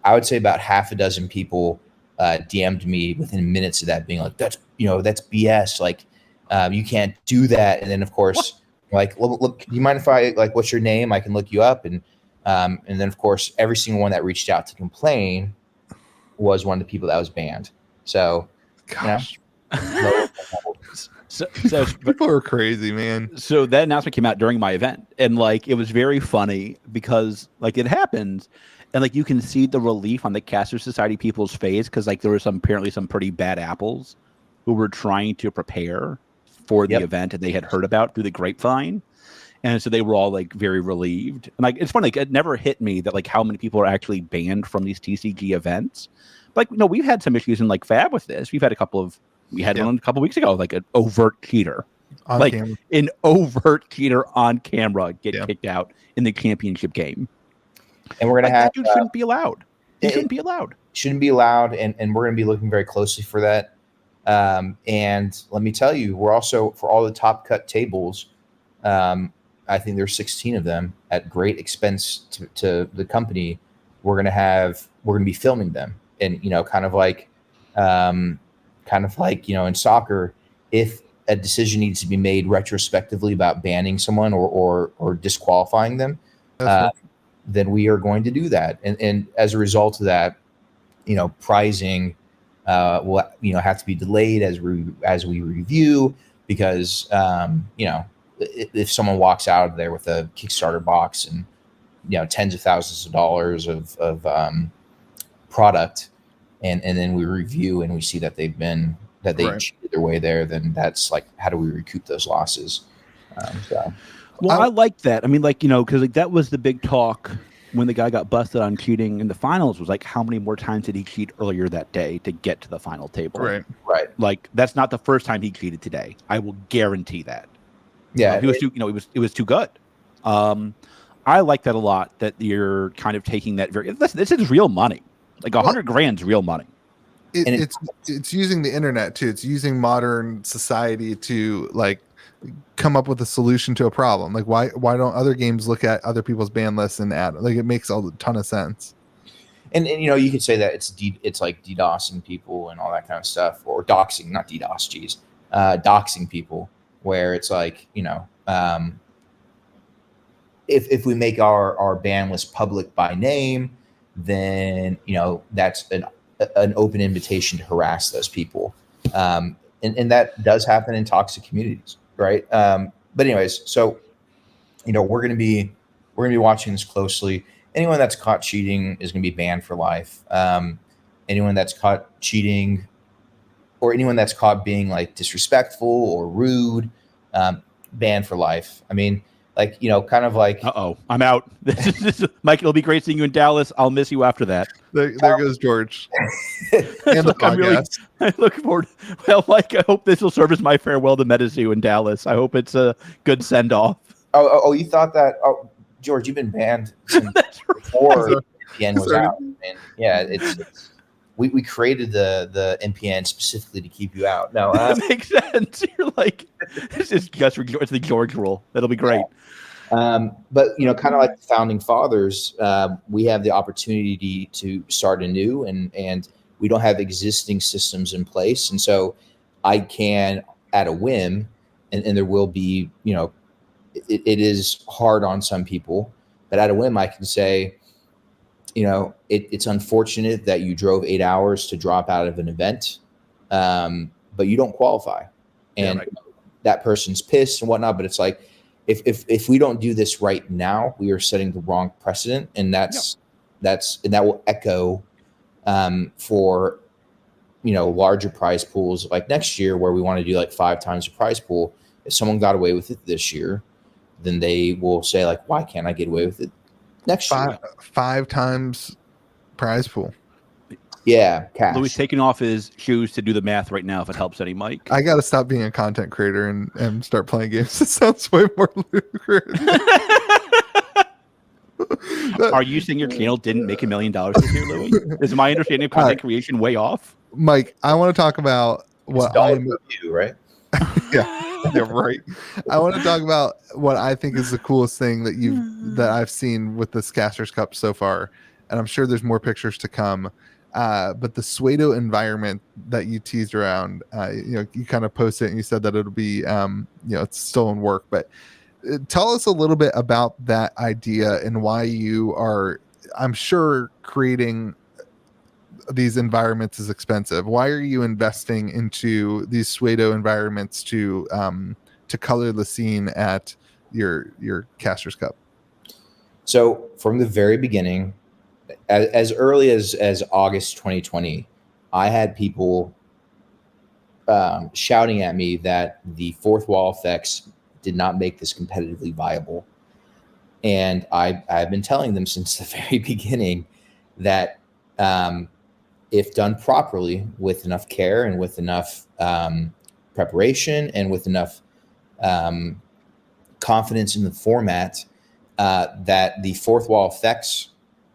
I would say about half a dozen people DM'd me within minutes of that, being like, that's BS. Like, you can't do that. And then of course, like, look, do you mind if I, like, what's your name? I can look you up. And then of course, every single one that reached out to complain was one of the people that was banned. So, gosh. So people are crazy, man. So that announcement came out during my event, and like, it was very funny because like it happens, and like you can see the relief on the Caster Society people's face, because like there were apparently some pretty bad apples who were trying to prepare for the event, and they had heard about through the grapevine, and so they were all like very relieved. And like, it's funny, like, it never hit me that like how many people are actually banned from these TCG events. But like, we've had some issues in like Fab with this. We've had we had one a couple weeks ago, like an overt cheater, an overt cheater on camera get kicked out in the championship game. And we're going to have, that shouldn't be allowed. It shouldn't be allowed. Shouldn't be allowed. And we're going to be looking very closely for that. And let me tell you, we're also, for all the top cut tables, I think there's 16 of them at great expense to the company. We're going to be filming them. And, kind of like, in soccer, if a decision needs to be made retrospectively about banning someone or disqualifying them, then we are going to do that. And as a result of that, prizing will have to be delayed as we review, because if someone walks out of there with a Kickstarter box and tens of thousands of dollars of product, and then we review and we see that they cheated their way there, then that's like, how do we recoup those losses? I like that. I mean, like, because like that was the big talk when the guy got busted on cheating in the finals, was like, how many more times did he cheat earlier that day to get to the final table? Right. Like, that's not the first time he cheated today. I will guarantee that. Yeah, he was too. It was too good. I like that a lot. That you're kind of taking that this is real money. Like $100,000's real money. It's using the internet too. It's using modern society to like come up with a solution to a problem. Like, why don't other games look at other people's ban lists and add? Like, it makes a ton of sense. And you could say that it's like DDoSing people and all that kind of stuff, or doxing, not DDoS, geez, doxing people, where it's like, if we make our ban list public by name, then that's an open invitation to harass those people, and that does happen in toxic communities, right? But anyways, so we're gonna be watching this closely. Anyone that's caught cheating is gonna be banned for life. Anyone that's caught cheating, or anyone that's caught being like disrespectful or rude, banned for life. I mean, like, kind of like, I'm out. Mike, it'll be great seeing you in Dallas. I'll miss you after that. There goes George. And the podcast. I look forward. Well, Mike, I hope this will serve as my farewell to Metazoo in Dallas. I hope it's a good send off. Oh, you thought that? Oh, George, you've been banned since before NPN was out. And yeah, we created the NPN specifically to keep you out. No, that makes sense. You're like, it's the George rule. That'll be great. But kind of like the founding fathers, we have the opportunity to start anew, and we don't have existing systems in place, and so I can, at a whim, and there will be, it is hard on some people, but at a whim, I can say, it's unfortunate that you drove 8 hours to drop out of an event, but you don't qualify, and that person's pissed and whatnot. But it's like, if we don't do this right now, we are setting the wrong precedent, and and that will echo for larger prize pools like next year, where we want to do like 5 times the prize pool. If someone got away with it this year, then they will say like, why can't I get away with it next year? 5 times prize pool. Yeah, cash. Louis taking off his shoes to do the math right now, if it helps any, Mike. I got to stop being a content creator and start playing games. It sounds way more lucrative. Are you saying your channel didn't make $1 million this year, Louis? Is my understanding of content creation way off? Mike, I want to talk about what I'm you, right? yeah, right. I want to talk about what I think is the coolest thing that I've seen with this Casters Cup so far, and I'm sure there's more pictures to come. But the Suedo environment that you teased around, you kind of posted it and you said that it'll be, it's still in work, but tell us a little bit about that idea and why you are, I'm sure, creating these environments is expensive. Why are you investing into these Suedo environments to color the scene at your Casters Cup? So from the very beginning, as early as August 2020, I had people shouting at me that the fourth wall effects did not make this competitively viable. And I've been telling them since the very beginning that if done properly, with enough care and with enough preparation and with enough confidence in the format, that the fourth wall effects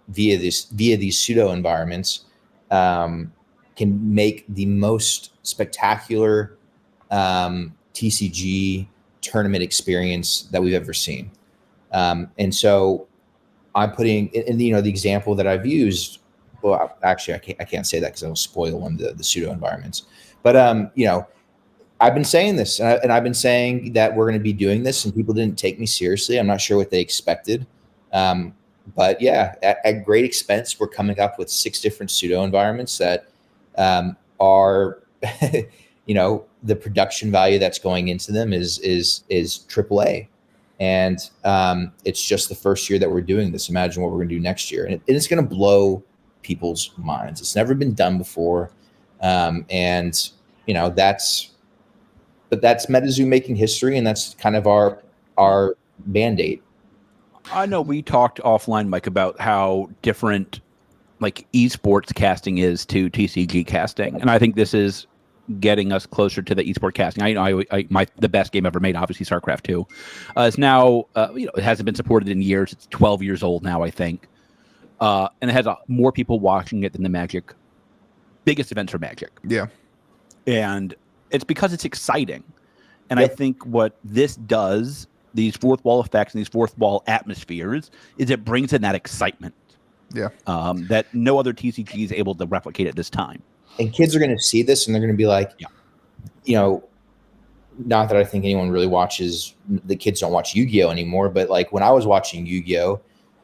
via these pseudo environments can make the most spectacular TCG tournament experience that we've ever seen. And so I'm putting in the example that I've used. Well, actually, I can't say that because I'll spoil one of the pseudo environments. But I've been saying this, and I've been saying that we're going to be doing this, and people didn't take me seriously. I'm not sure what they expected. But yeah, at great expense, we're coming up with 6 different pseudo environments that are, the production value that's going into them is AAA. And it's just the first year that we're doing this. Imagine what we're going to do next year, and it's going to blow people's minds. It's never been done before, and that's Metazoo making history, and that's kind of our mandate. I know we talked offline, Mike, about how different like esports casting is to TCG casting, and I think this is getting us closer to the esport casting. The best game ever made, obviously StarCraft 2, is now it hasn't been supported in years. It's 12 years old now, I think, and it has more people watching it than the Magic biggest events for Magic. Yeah, and it's because it's exciting, and I think what this does, these fourth wall effects and these fourth wall atmospheres, is it brings in that excitement. Yeah, that no other TCG is able to replicate at this time. And kids are going to see this and they're going to be like, not that I think anyone really watches, the kids don't watch Yu-Gi-Oh anymore, but like when I was watching Yu-Gi-Oh,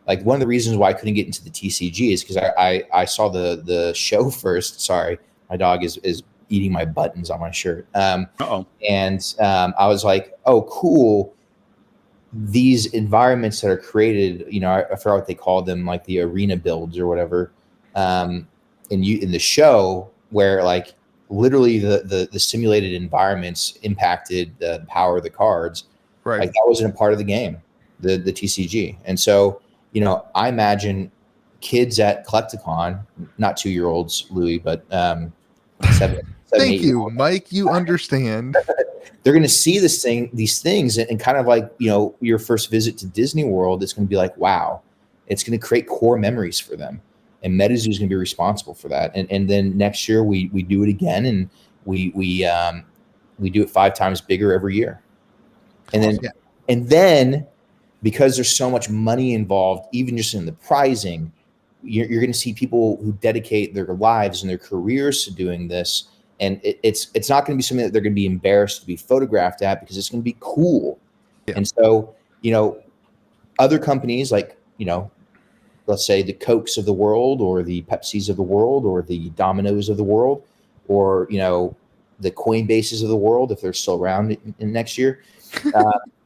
like one of the reasons why I couldn't get into the TCG is because I saw the show first. Sorry, my dog is eating my buttons on my shirt. And I was like, oh, cool. These environments that are created, I forgot what they called them, like the arena builds or whatever, in the show, where like literally the simulated environments impacted the power of the cards. Right. Like that wasn't a part of the game, the TCG. And so, I imagine kids at Collecticon, not 2-year-olds, Louis, but 7. Thank you, Mike. You understand. They're going to see these things, and kind of like, your first visit to Disney World, it's going to be like, wow, it's going to create core memories for them. And Metazoo is going to be responsible for that. And then next year we do it again, and we do it 5 times bigger every year. And then because there's so much money involved, even just in the prizing, you're going to see people who dedicate their lives and their careers to doing this. And it's not going to be something that they're going to be embarrassed to be photographed at, because it's going to be cool. Yeah. And so, other companies like, let's say the Cokes of the world, or the Pepsis of the world, or the Domino's of the world, or, the Coinbases of the world, if they're still around in next year,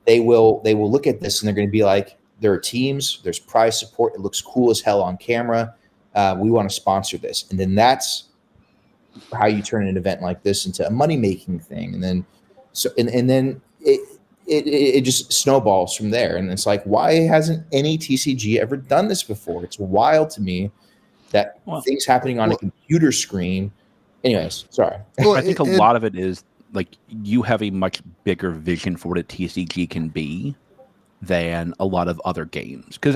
they will look at this and they're going to be like, there are teams, there's prize support. It looks cool as hell on camera. We want to sponsor this. And then that's how you turn an event like this into a money-making thing. And then, then it just snowballs from there. And it's like, why hasn't any TCG ever done this before? It's wild to me that things happening on a computer screen. Anyways, sorry. Well, I think a lot of it is like, you have a much bigger vision for what a TCG can be than a lot of other games. Because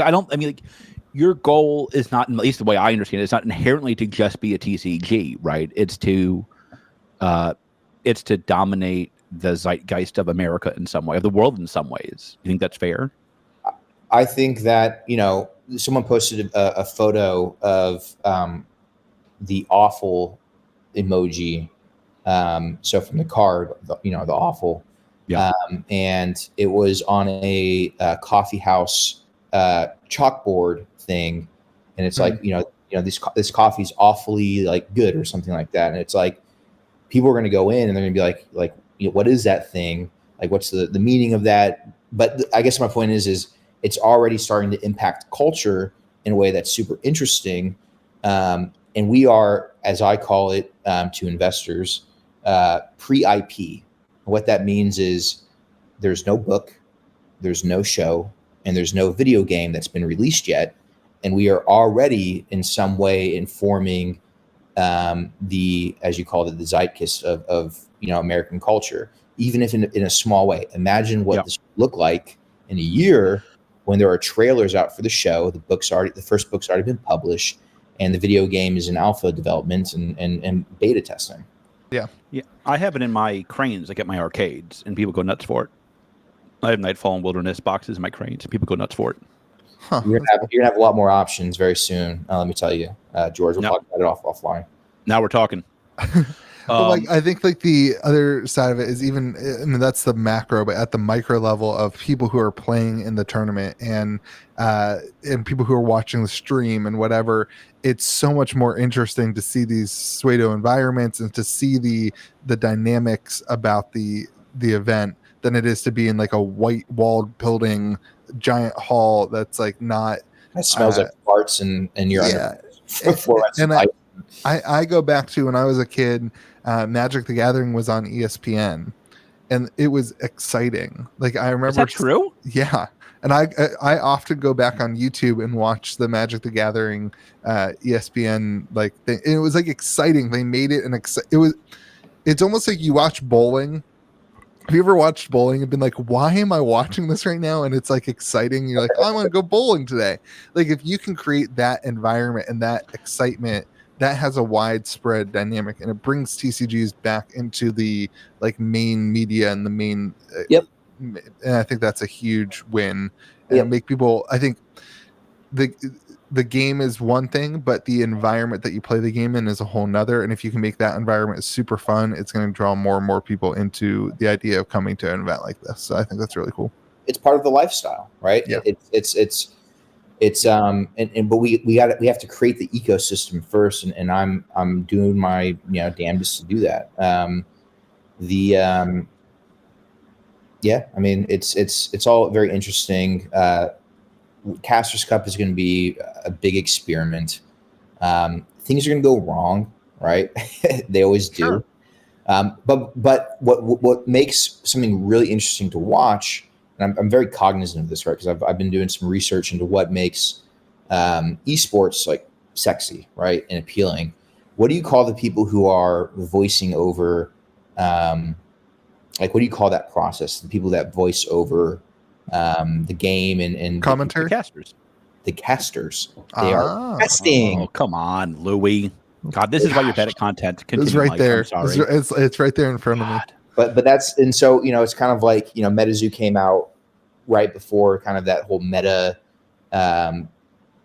your goal is not, at least the way I understand it, it's not inherently to just be a TCG, right? It's to dominate the zeitgeist of America in some way, of the world in some ways. You think that's fair? I think that, someone posted a photo of the awful emoji. So from the card, the awful. Yeah. And it was on a coffee house chalkboard thing. And it's like, this coffee's awfully like good or something like that. And it's like, people are going to go in and they're going to be like, what is that thing? Like, what's the meaning of that? But I guess my point is it's already starting to impact culture in a way that's super interesting. And we are, as I call it, to investors, pre-IP. What that means is there's no book, there's no show, and there's no video game that's been released yet. And we are already in some way informing as you called it, the zeitgeist of American culture, even if in a small way. Imagine what this would look like in a year when there are trailers out for the show, the first book's already been published, and the video game is in alpha development and beta testing. Yeah. I have it in my cranes. I get my arcades, and people go nuts for it. I have Nightfall and Wilderness boxes in my cranes, and people go nuts for it. Huh. You're gonna have a lot more options very soon. Let me tell you, George. We'll talk about it offline. Now we're talking. But I think the other side of it is that's the macro, but at the micro level of people who are playing in the tournament and people who are watching the stream and whatever, it's so much more interesting to see these pseudo environments and to see the dynamics about the event than it is to be in like a white walled building, giant hall that's like not. It smells like farts and you're I go back to when I was a kid. Magic the Gathering was on ESPN, and it was exciting. Like, I remember. Is that true? Yeah, and I often go back on YouTube and watch the Magic the Gathering ESPN thing. And it was like exciting. They made it it's almost like you watch bowling. Have you ever watched bowling and been like, why am I watching this right now? And it's like exciting. You're like, I want to go bowling today. Like, if you can create that environment and that excitement, that has a widespread dynamic, and it brings TCGs back into the main media and the main. And I think that's a huge win. And make people. I think the game is one thing, but the environment that you play the game in is a whole nother. And if you can make that environment super fun, it's going to draw more and more people into the idea of coming to an event like this. So I think that's really cool. It's part of the lifestyle, right? Yeah. But we have to create the ecosystem first, and I'm doing my damnedest to do that. It's all very interesting. Casters Cup is going to be a big experiment. Things are going to go wrong, right? They always do. Sure. But what makes something really interesting to watch. And I'm very cognizant of this, right? Because I've been doing some research into what makes esports like sexy, right, and appealing. What do you call the people who are voicing over? What do you call that process? The people that voice over the game and commentary. The casters. They are casting. Oh, come on, Louis. God, this is why you're bad at content. It's right there. It's right there in front of me. But that's, and so it's kind of like Metazoo came out right before kind of that whole meta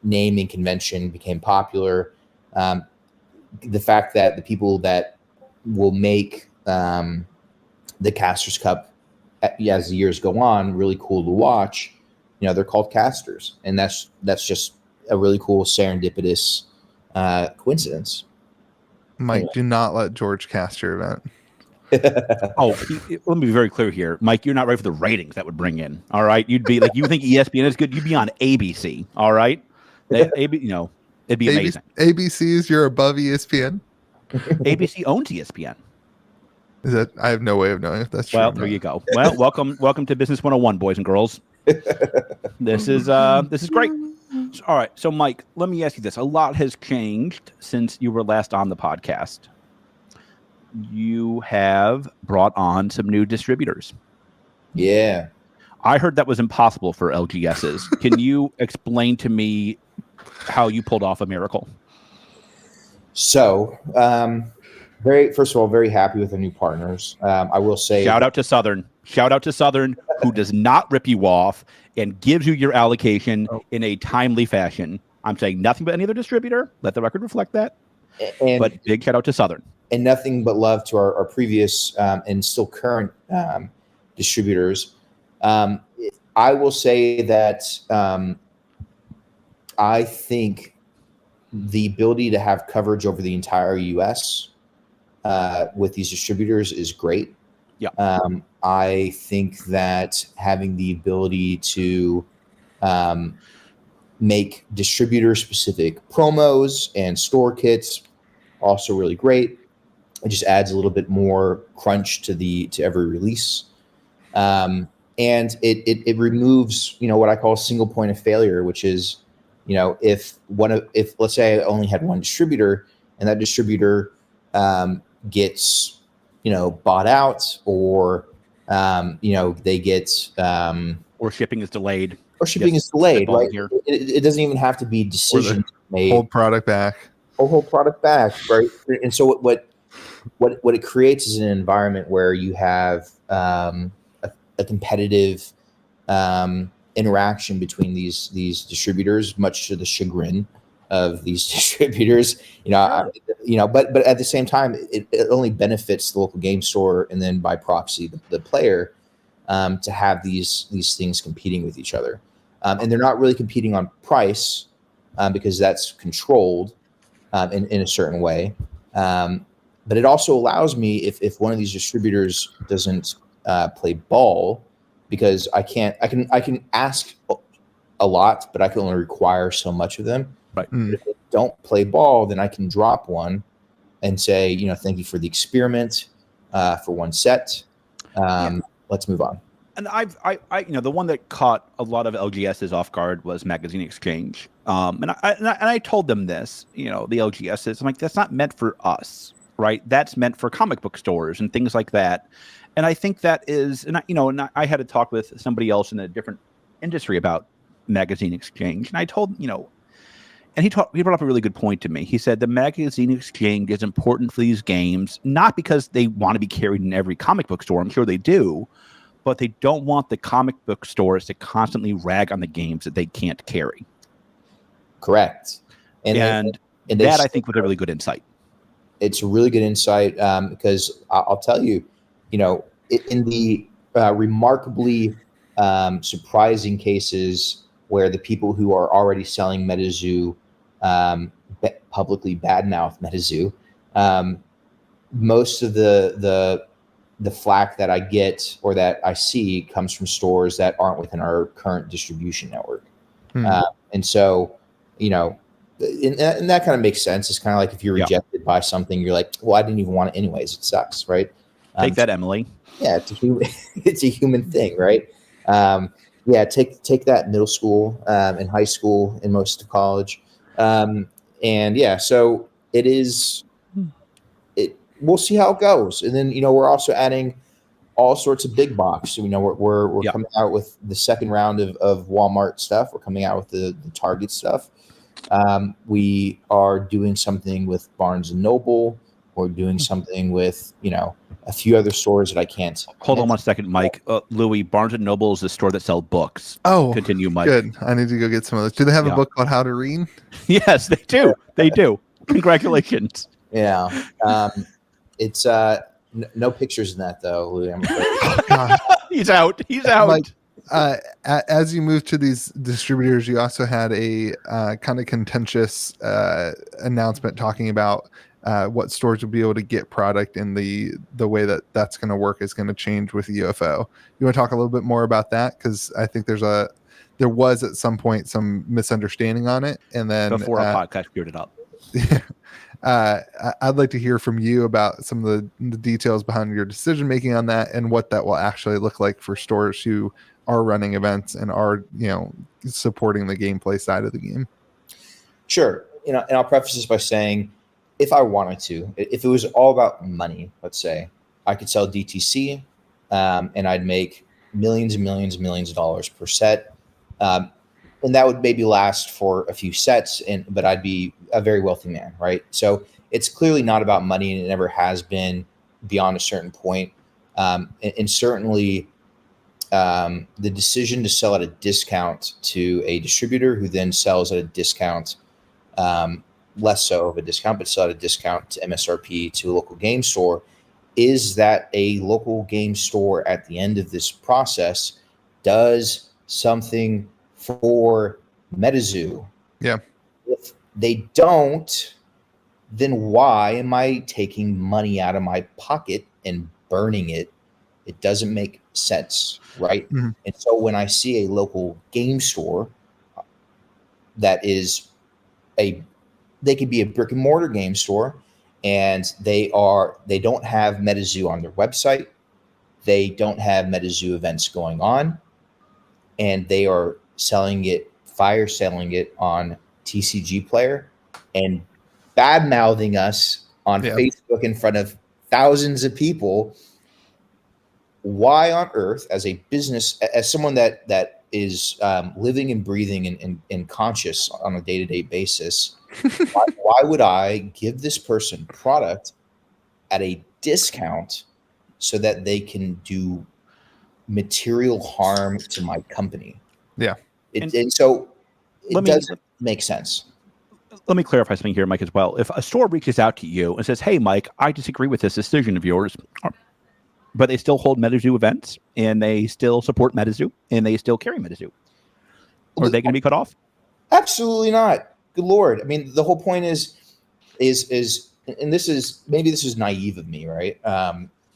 naming convention became popular. The fact that the people that will make the Casters Cup as the years go on really cool to watch, they're called casters, and that's just a really cool serendipitous coincidence. Mike, Anyway. do not let George cast your event. Let me be very clear here, Mike. You're not ready for the ratings that would bring in. All right, you'd be like, you think ESPN is good? You'd be on ABC. All right, it'd be amazing. ABCs, you're above ESPN. ABC owns ESPN. Is that? I have no way of knowing if that's true. Well, there you go. Well, welcome to Business 101, boys and girls. This is great. All right, so Mike, let me ask you this: a lot has changed since you were last on the podcast. You have brought on some new distributors. Yeah. I heard that was impossible for LGSs. Can you explain to me how you pulled off a miracle? So, first of all, very happy with the new partners. I will say, shout out to Southern, who does not rip you off and gives you your allocation in a timely fashion. I'm saying nothing but any other distributor. Let the record reflect that. But big shout out to Southern. And nothing but love to our previous and still current distributors. I will say that I think the ability to have coverage over the entire U.S. With these distributors is great. Yeah. I think that having the ability to make distributor-specific promos and store kits also really great. It just adds a little bit more crunch to every release, and it removes what I call a single point of failure, which is if let's say I only had one distributor and that distributor gets bought out or they get or shipping is delayed. Right? It doesn't even have to be decision made. Hold product back. Hold product back, right? And so what it creates is an environment where you have a competitive interaction between these distributors, much to the chagrin of these distributors. But at the same time, it only benefits the local game store and then by proxy the player to have these things competing with each other, and they're not really competing on price because that's controlled in a certain way. But it also allows me, if one of these distributors doesn't play ball, because I can ask a lot, but I can only require so much of them. Right. If they don't play ball, then I can drop one and say, thank you for the experiment for one set. Let's move on. And I the one that caught a lot of LGSs off guard was Magazine Exchange. And I told them this, the LGSs, I'm like, that's not meant for us, right? That's meant for comic book stores and things like that. And I think that is, and I had a talk with somebody else in a different industry about Magazine Exchange, and I told, and he brought up a really good point to me. He said the Magazine Exchange is important for these games, not because they want to be carried in every comic book store. I'm sure they do, but they don't want the comic book stores to constantly rag on the games that they can't carry. Correct. And that I think was a really good insight. It's a really good insight because I'll tell you, in the remarkably surprising cases where the people who are already selling Metazoo publicly badmouth Metazoo, most of the flack that I get or that I see comes from stores that aren't within our current distribution network. And so, and that kind of makes sense. It's kind of like if you're rejected by something, you're like, well, I didn't even want it anyways. It sucks, right? Take that, Emily. Yeah, it's a human thing, right? Take that middle school and high school and most of college. So it is. We'll see how it goes, and then we're also adding all sorts of big box. We're coming out with the second round of Walmart stuff. We're coming out with the Target stuff. We are doing something with Barnes and Noble. We're doing something with a few other stores that I can't. Hold on one second, Mike. Louis, Barnes and Noble is the store that sells books. Oh, continue, Mike. good. I need to go get some of those. Do they have Yeah. a book called How to Read? Yes, they do. They do. Congratulations. Yeah. It's no pictures in that though, Louis. I'm afraid. God. He's out. He's out. Like, as you move to these distributors, you also had a kind of contentious announcement talking about what stores will be able to get product, and the way that that's going to work is going to change with UFO. You want to talk a little bit more about that? Because I think there was at some point some misunderstanding on it, and then Before our podcast cleared it up. I'd like to hear from you about some of the details behind your decision making on that, and what that will actually look like for stores who are running events and are, supporting the gameplay side of the game. Sure. And I'll preface this by saying, if I wanted to, if it was all about money, let's say, I could sell DTC, and I'd make millions and millions and millions of dollars per set. And that would maybe last for a few sets, but I'd be a very wealthy man, right? So it's clearly not about money, and it never has been beyond a certain point. And certainly the decision to sell at a discount to a distributor who then sells at a discount, less so of a discount, but sell at a discount to MSRP to a local game store, is that a local game store at the end of this process does something for Metazoo. Yeah. If they don't, then why am I taking money out of my pocket and burning it? It doesn't make sense, right? Mm-hmm. And so when I see a local game store that is they could be a brick and mortar game store, and they don't have Metazoo on their website, they don't have Metazoo events going on, and they are selling it on TCG Player and bad mouthing us on Facebook in front of thousands of people. Why on earth, as a business, as someone that is living and breathing and conscious on a day-to-day basis, why would I give this person product at a discount so that they can do material harm to my company? Yeah. And so it doesn't make sense. Let me clarify something here, Mike, as well. If a store reaches out to you and says, hey, Mike, I disagree with this decision of yours, but they still hold Metazoo events, and they still support Metazoo, and they still carry Metazoo, are they going to be cut off? Absolutely not. Good Lord. I mean, the whole point is, and this is naive of me, right?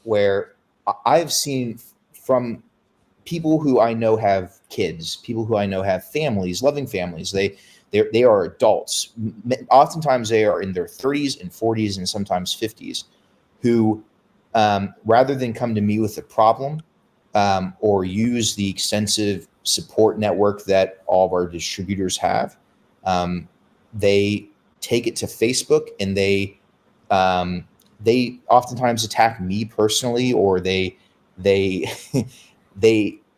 Where I've seen from people who I know have kids, people who I know have families, loving families. They are adults. Oftentimes they are in their 30s and 40s and sometimes 50s, who rather than come to me with a problem or use the extensive support network that all of our distributors have, they take it to Facebook, and they oftentimes attack me personally, or they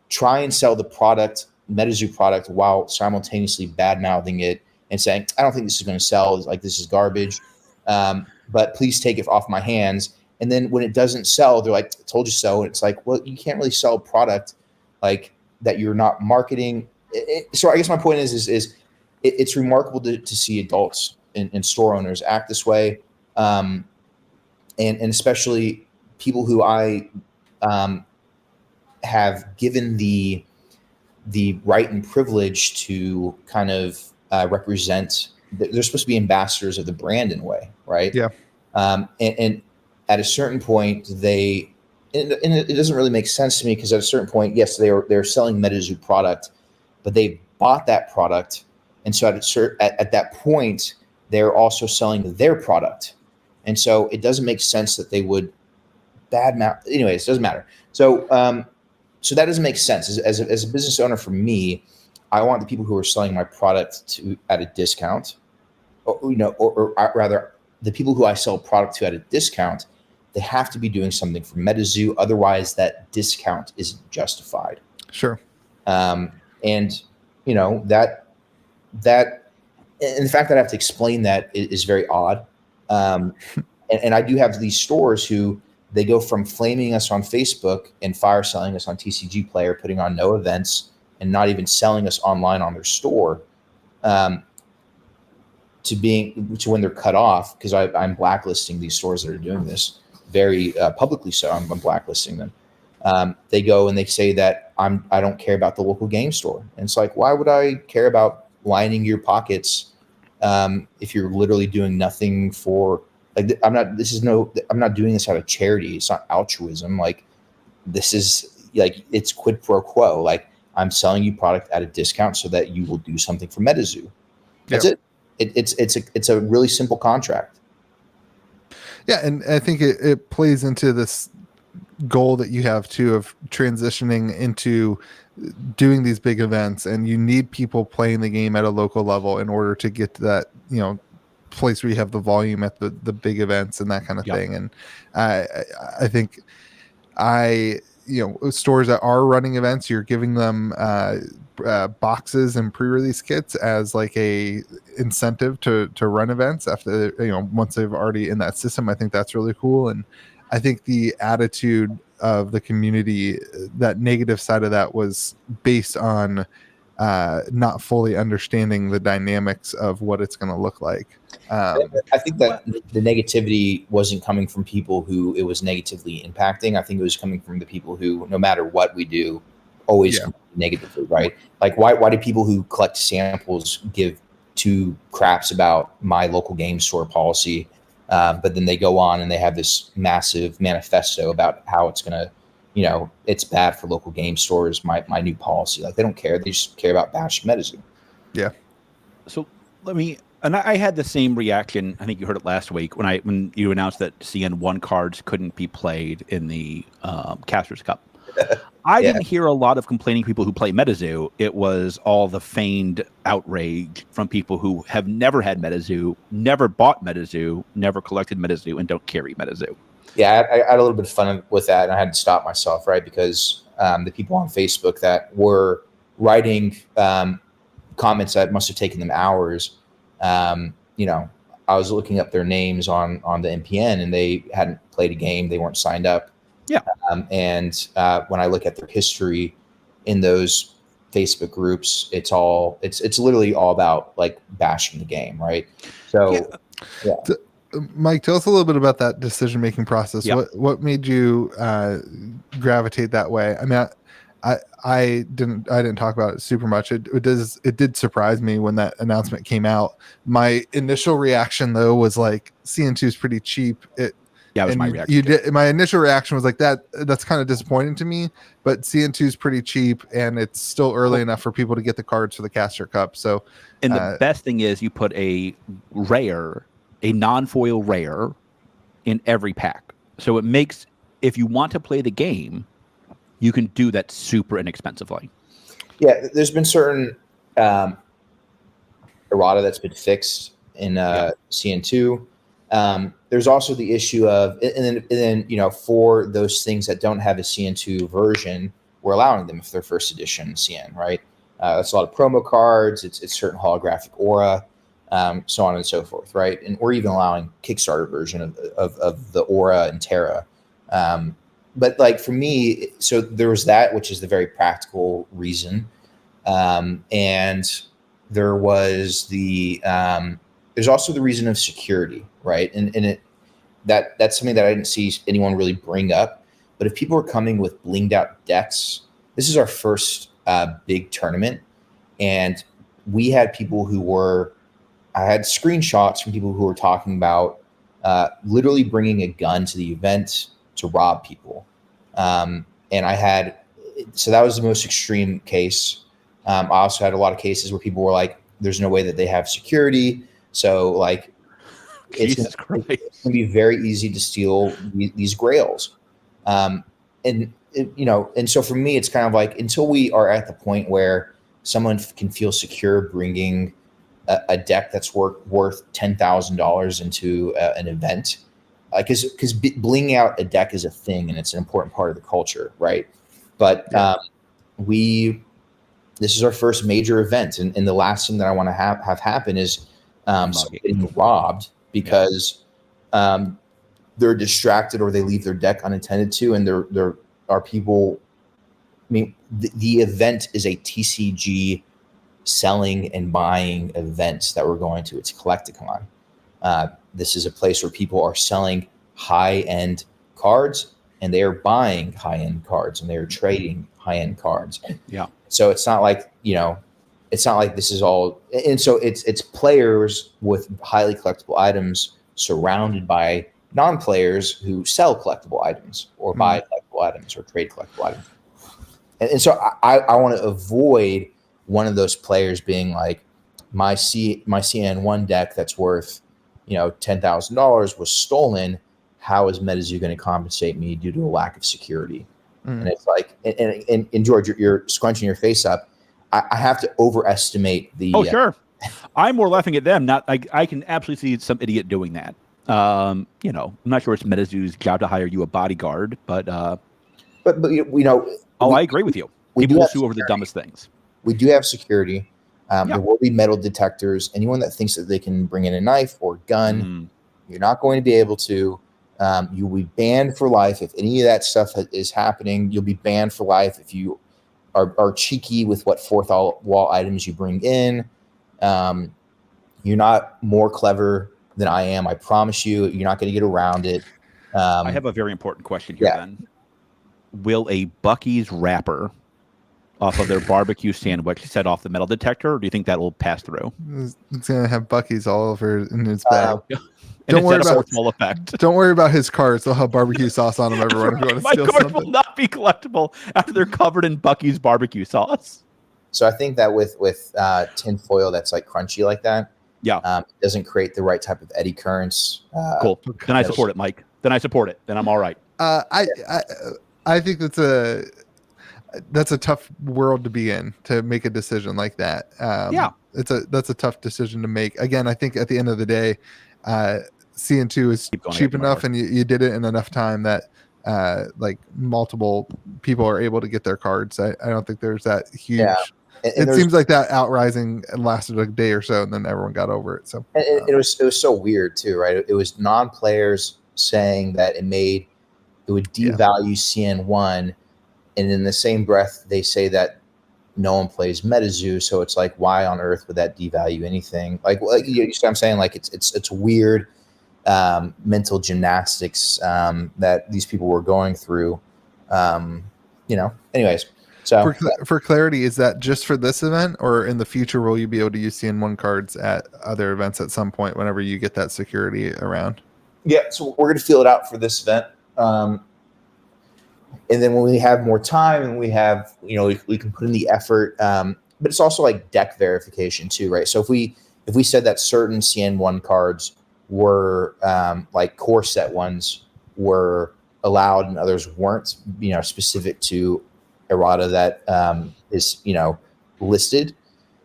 try and sell the product, Metazoo product, while simultaneously bad mouthing it and saying, I don't think this is going to sell. Like, this is garbage. But please take it off my hands. And then when it doesn't sell, they're like, I told you so. And it's like, well, you can't really sell a product like that you're not marketing. So I guess my point is it's remarkable to see adults and store owners act this way. And especially people who I have given the right and privilege to kind of represent. They're supposed to be ambassadors of the brand in a way, right? Yeah. And at a certain point, and it doesn't really make sense to me, because at a certain point, yes, they're selling Metazoo product, but they bought that product, and so at that point, they're also selling their product, and so it doesn't make sense that they would badmouth. Anyways, it doesn't matter. So so that doesn't make sense. As a business owner, for me, I want the people who are selling my product at a discount, or rather, the people who I sell product to at a discount, they have to be doing something for Metazoo. Otherwise, that discount isn't justified. Sure. And that and the fact that I have to explain that is very odd. And I do have these stores who they go from flaming us on Facebook and fire selling us on TCG Player, putting on no events and not even selling us online on their store, to when they're cut off, because I'm blacklisting these stores that are doing this very publicly. So I'm blacklisting them. They go and they say that I don't care about the local game store. And it's like, why would I care about lining your pockets if you're literally doing nothing for, like, I'm not doing this out of charity. It's not altruism. Like, this is like, it's quid pro quo. Like, I'm selling you product at a discount so that you will do something for Metazoo. That's it. It's a really simple contract. Yeah, and I think it plays into this goal that you have too of transitioning into doing these big events, and you need people playing the game at a local level in order to get to that, place where you have the volume at the big events and that kind of thing. And I think stores that are running events, you're giving them boxes and pre-release kits as like a incentive to run events after, once they've already in that system. I think that's really cool. And I think the attitude of the community, that negative side of that, was based on not fully understanding the dynamics of what it's going to look like. I think that the negativity wasn't coming from people who it was negatively impacting. I think it was coming from the people who, no matter what we do, always negatively, right? Like, why do people who collect samples give two craps about my local game store policy, but then they go on and they have this massive manifesto about how it's going to, it's bad for local game stores, my new policy. Like, they don't care. They just care about bashing Metazoo. Yeah. So and I had the same reaction. I think you heard it last week when you announced that CN1 cards couldn't be played in the Casters Cup. I didn't hear a lot of complaining people who play Metazoo. It was all the feigned outrage from people who have never had Metazoo, never bought Metazoo, never collected Metazoo, and don't carry Metazoo. Yeah, I had a little bit of fun with that, and I had to stop myself, right? Because the people on Facebook that were writing comments that must have taken them hours, I was looking up their names on the NPN, and they hadn't played a game. They weren't signed up. Yeah. And when I look at their history in those Facebook groups, it's literally all about like bashing the game, right? So, yeah. Mike, tell us a little bit about that decision-making process. Yeah. What made you gravitate that way? I mean, I didn't talk about it super much. It did surprise me when that announcement came out. My initial reaction though was like, CN2 is pretty cheap. That was my reaction. My initial reaction was like that's kind of disappointing to me, but CN2 is pretty cheap and it's still early enough for people to get the cards for the Caster Cup. So, and the best thing is you put a non-foil rare in every pack. So it makes, if you want to play the game, you can do that super inexpensively. Yeah, there's been certain errata that's been fixed in CN2. There's also the issue of, and then for those things that don't have a CN2 version, we're allowing them if they're first edition CN, right? That's a lot of promo cards. It's certain holographic aura, so on and so forth, right? And we're even allowing Kickstarter version of the aura and Terra. But like for me, so there was that, which is the very practical reason, and there was there's also the reason of security, right? And that's something that I didn't see anyone really bring up. But if people are coming with blinged out decks, this is our first big tournament, and we had people I had screenshots from people who were talking about literally bringing a gun to the event to rob people. And so that was the most extreme case. I also had a lot of cases where people were like, there's no way that they have security. So like, it's going to be very easy to steal these grails. And so for me, it's kind of like, until we are at the point where someone can feel secure bringing a deck that's worth $10,000 into an event, because blinging out a deck is a thing and it's an important part of the culture, right? But this is our first major event, and the last thing that I want to have happen is getting robbed because they're distracted or they leave their deck unattended to, and there are people. I mean, the event is a TCG selling and buying event that we're going to. It's Collecticon. This is a place where people are selling high-end cards, and they are buying high-end cards, and they are trading high-end cards. Yeah. So it's not like, it's not like this is all, and so it's players with highly collectible items surrounded by non-players who sell collectible items or buy collectible items or trade collectible items. And so I want to avoid one of those players being like, my CN1 deck that's worth, $10,000 was stolen. How is Metazoo going to compensate me due to a lack of security? And it's like, and George, you're scrunching your face up. I have to overestimate the. Oh, sure. I'm more laughing at them. Not, I can absolutely see some idiot doing that. I'm not sure it's Metazoo's job to hire you a bodyguard, but I agree with you. People will sue over the dumbest things. We do have security. There will be metal detectors. Anyone that thinks that they can bring in a knife or gun, you're not going to be able to. You will be banned for life. If any of that stuff is happening, you'll be banned for life. If you are cheeky with what fourth wall items you bring in, you're not more clever than I am. I promise you, you're not going to get around it. I have a very important question here, Ben. Will a Buc-ee's wrapper off of their barbecue sandwich set off the metal detector, or do you think that will pass through? It's going to have Buc-ee's all over in his bag. Don't worry about the effect. Don't worry about his cards. They'll have barbecue sauce on them. Everyone, if you want to My steal cards something. will not be collectible after they're covered in Buc-ee's barbecue sauce. So I think that with tin foil that's like crunchy like that, it doesn't create the right type of eddy currents. Cool. Then I support it, Mike. Then I support it. Then I'm all right. I think that's a tough world to be in, to make a decision like that. That's a tough decision to make. Again, I think at the end of the day, CN2 is cheap enough, and you did it in enough time that like multiple people are able to get their cards. I don't think there's that huge. Yeah. And it seems like that outrising lasted a day or so, and then everyone got over it. So it was so weird too, right? It was non-players saying that it would devalue CN1, and in the same breath they say that no one plays Metazoo, so it's like, why on earth would that devalue anything? Like you know what I'm saying? Like it's weird mental gymnastics that these people were going through. Anyways. So for clarity, is that just for this event, or in the future will you be able to use CN1 cards at other events at some point whenever you get that security around? Yeah, so we're going to feel it out for this event. And then when we have more time and we have, we can put in the effort, but it's also like deck verification too, right? So if we said that certain CN1 cards were like core set ones were allowed and others weren't, specific to errata that is, listed,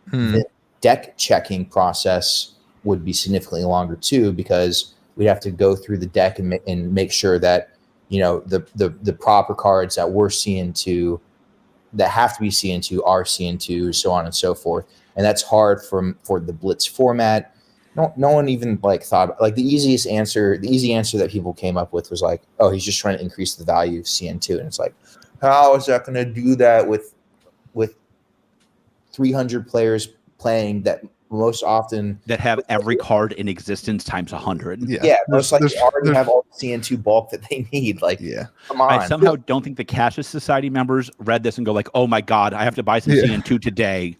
the deck checking process would be significantly longer too, because we'd have to go through the deck and make sure that, the proper cards that we're CN2 that have to be CN2 are CN2, so on and so forth. And that's hard for the Blitz format. No one even thought, the easy answer that people came up with was like, oh, he's just trying to increase the value of CN2. And it's like, how is that going to do that with 300 players playing that most often that have every card in existence times 100? Yeah, most likely already have all the CN2 bulk that they need. Come on. I somehow don't think the Cassius Society members read this and go like, oh my God, I have to buy some CN2 today.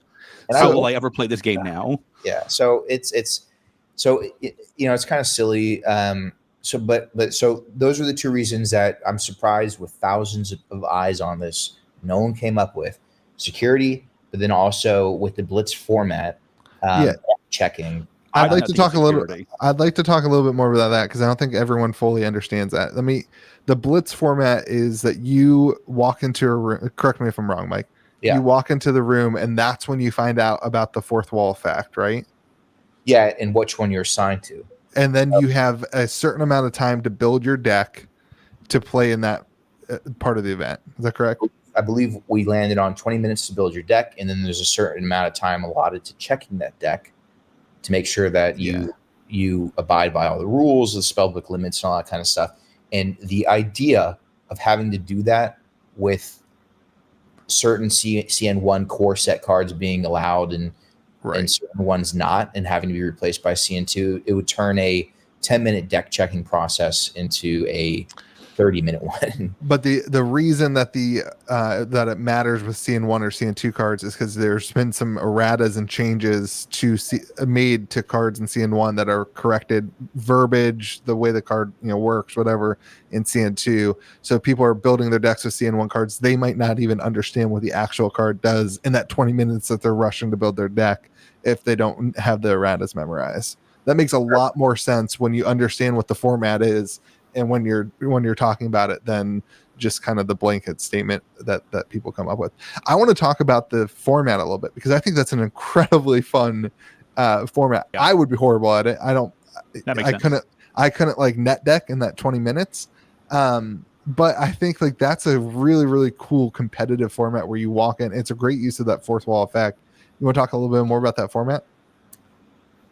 How will I ever play this game now? Yeah. So it's kind of silly. So those are the two reasons that I'm surprised with thousands of eyes on this. No one came up with security, but then also with the Blitz format, checking. I'd like to talk a little bit more about that, because I don't think everyone fully understands that. The Blitz format is that you walk into a room. Correct me if I'm wrong, Mike. Yeah. You walk into the room, and that's when you find out about the fourth wall effect, right? Yeah, and which one you're assigned to. And then you have a certain amount of time to build your deck to play in that part of the event. Is that correct? I believe we landed on 20 minutes to build your deck, and then there's a certain amount of time allotted to checking that deck to make sure that you you abide by all the rules, the spellbook limits, and all that kind of stuff. And the idea of having to do that with certain CN1 core set cards being allowed and certain ones not, and having to be replaced by CN2, it would turn a 10-minute deck checking process into a 30-minute one. But the reason that that it matters with CN1 or CN2 cards is because there's been some erratas and changes made to cards in CN1 that are corrected verbiage, the way the card works, whatever, in CN2. So people are building their decks with CN1 cards. They might not even understand what the actual card does in that 20 minutes that they're rushing to build their deck if they don't have the erratas memorized. That makes a lot more sense when you understand what the format is and when you're talking about it than just kind of the blanket statement that people come up with. I want to talk about the format a little bit because I think that's an incredibly fun format. Yeah. I would be horrible at it. I couldn't like net deck in that 20 minutes. But I think like that's a really, really cool competitive format where you walk in. It's a great use of that fourth wall effect. You want to talk a little bit more about that format?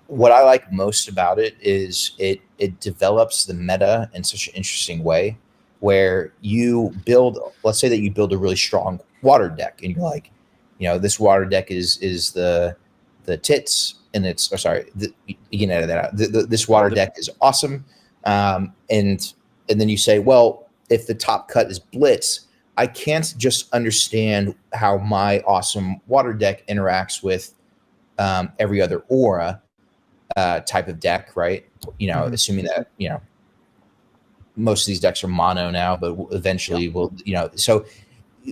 What I like most about it is it develops the meta in such an interesting way where you build, let's say that you build a really strong water deck and you're like, this water deck is the tits and it's, you can edit that out. This water deck is awesome. And then you say, well, if the top cut is Blitz, I can't just understand how my awesome water deck interacts with every other aura type of deck, right? Assuming that, most of these decks are mono now, but eventually will,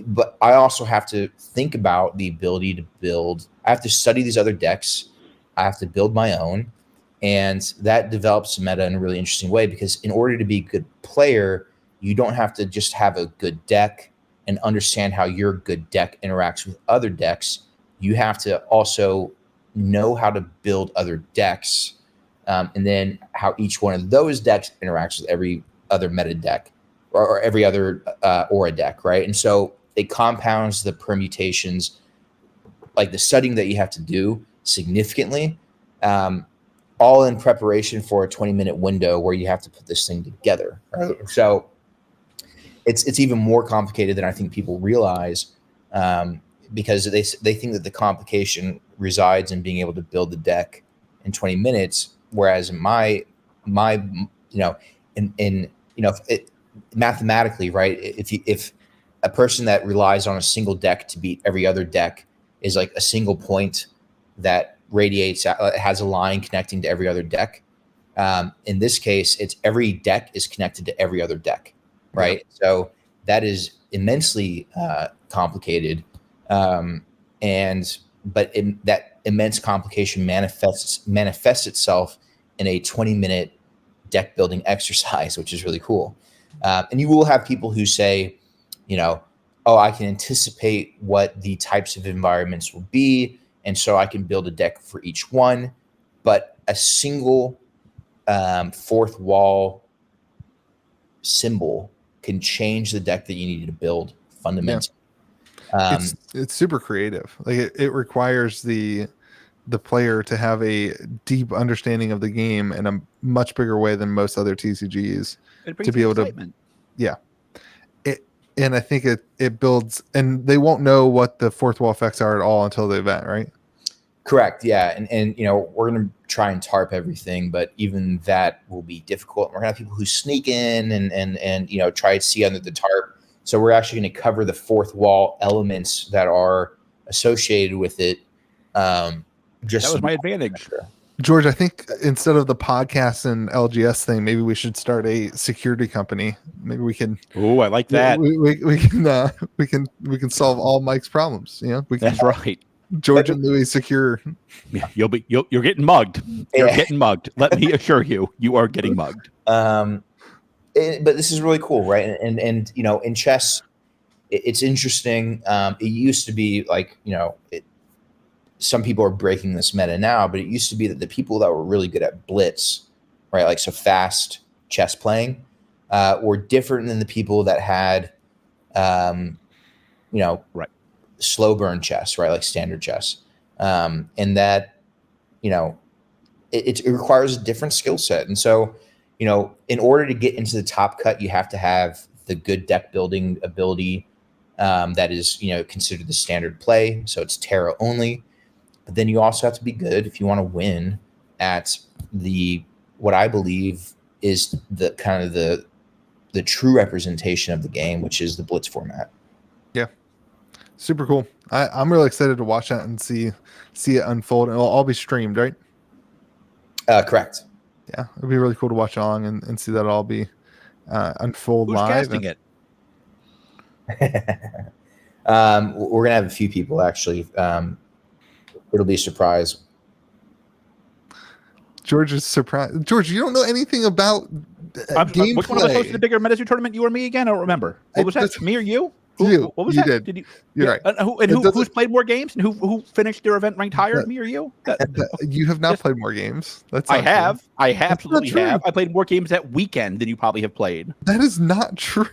but I also have to think about the ability to build. I have to study these other decks. I have to build my own. And that develops meta in a really interesting way because in order to be a good player, you don't have to just have a good deck and understand how your good deck interacts with other decks. You have to also know how to build other decks, and then how each one of those decks interacts with every other meta deck or every other aura deck, right? And so it compounds the permutations, like the studying that you have to do significantly, all in preparation for a 20-minute window where you have to put this thing together, right? So it's even more complicated than I think people realize, because they think that the complication resides in being able to build the deck in 20 minutes, whereas in mathematically, right? If a person that relies on a single deck to beat every other deck is like a single point that radiates, has a line connecting to every other deck. In this case, it's every deck is connected to every other deck, right? Yeah. So that is immensely complicated. But that immense complication manifests itself in a 20-minute deck building exercise, which is really cool. And you will have people who say, I can anticipate what the types of environments will be, and so I can build a deck for each one. But a single fourth wall symbol can change the deck that you need to build fundamentally. Yeah. It's super creative. Like it requires the player to have a deep understanding of the game in a much bigger way than most other TCGs to be able excitement. And I think it builds, and they won't know what the fourth wall effects are at all until the event, right? Correct. Yeah. And we're going to try and tarp everything, but even that will be difficult. We're going to have people who sneak in and try to see under the tarp. So we're actually going to cover the fourth wall elements that are associated with it. That was my advantage. George, I think instead of the podcast and LGS thing, maybe we should start a security company. Maybe we can. Oh, I like that. We can solve all Mike's problems. That's right. George and Louis secure. Yeah, you're getting mugged. You're getting mugged. Let me assure you, you are getting mugged. But this is really cool, right? And in chess, it's interesting. It used to be like some people are breaking this meta now, but it used to be that the people that were really good at blitz, right, like so fast chess playing, were different than the people that had, right, slow burn chess, right, like standard chess, and that it requires a different skill set. And so, in order to get into the top cut, you have to have the good deck building ability that is, considered the standard play. So it's Terra only. But then you also have to be good if you want to win at what I believe is the kind of the true representation of the game, which is the Blitz format. Yeah. Super cool. I'm really excited to watch that and see it unfold. It'll all be streamed, right? Correct. Yeah, it'd be really cool to watch along and see that all be unfold Who's live. casting it? We're gonna have a few people actually. It'll be a surprise. George is surprised. George, you don't know anything about gameplay. Which one of us hosted the bigger Metazoo tournament? You or me again? I don't remember. What was that? Me or you? What was you that? did. You're right. Who's played more games and who finished their event ranked higher? Me or you? You have not played more games. I have. True. I absolutely have. I played more games that weekend than you probably have played. That is not true.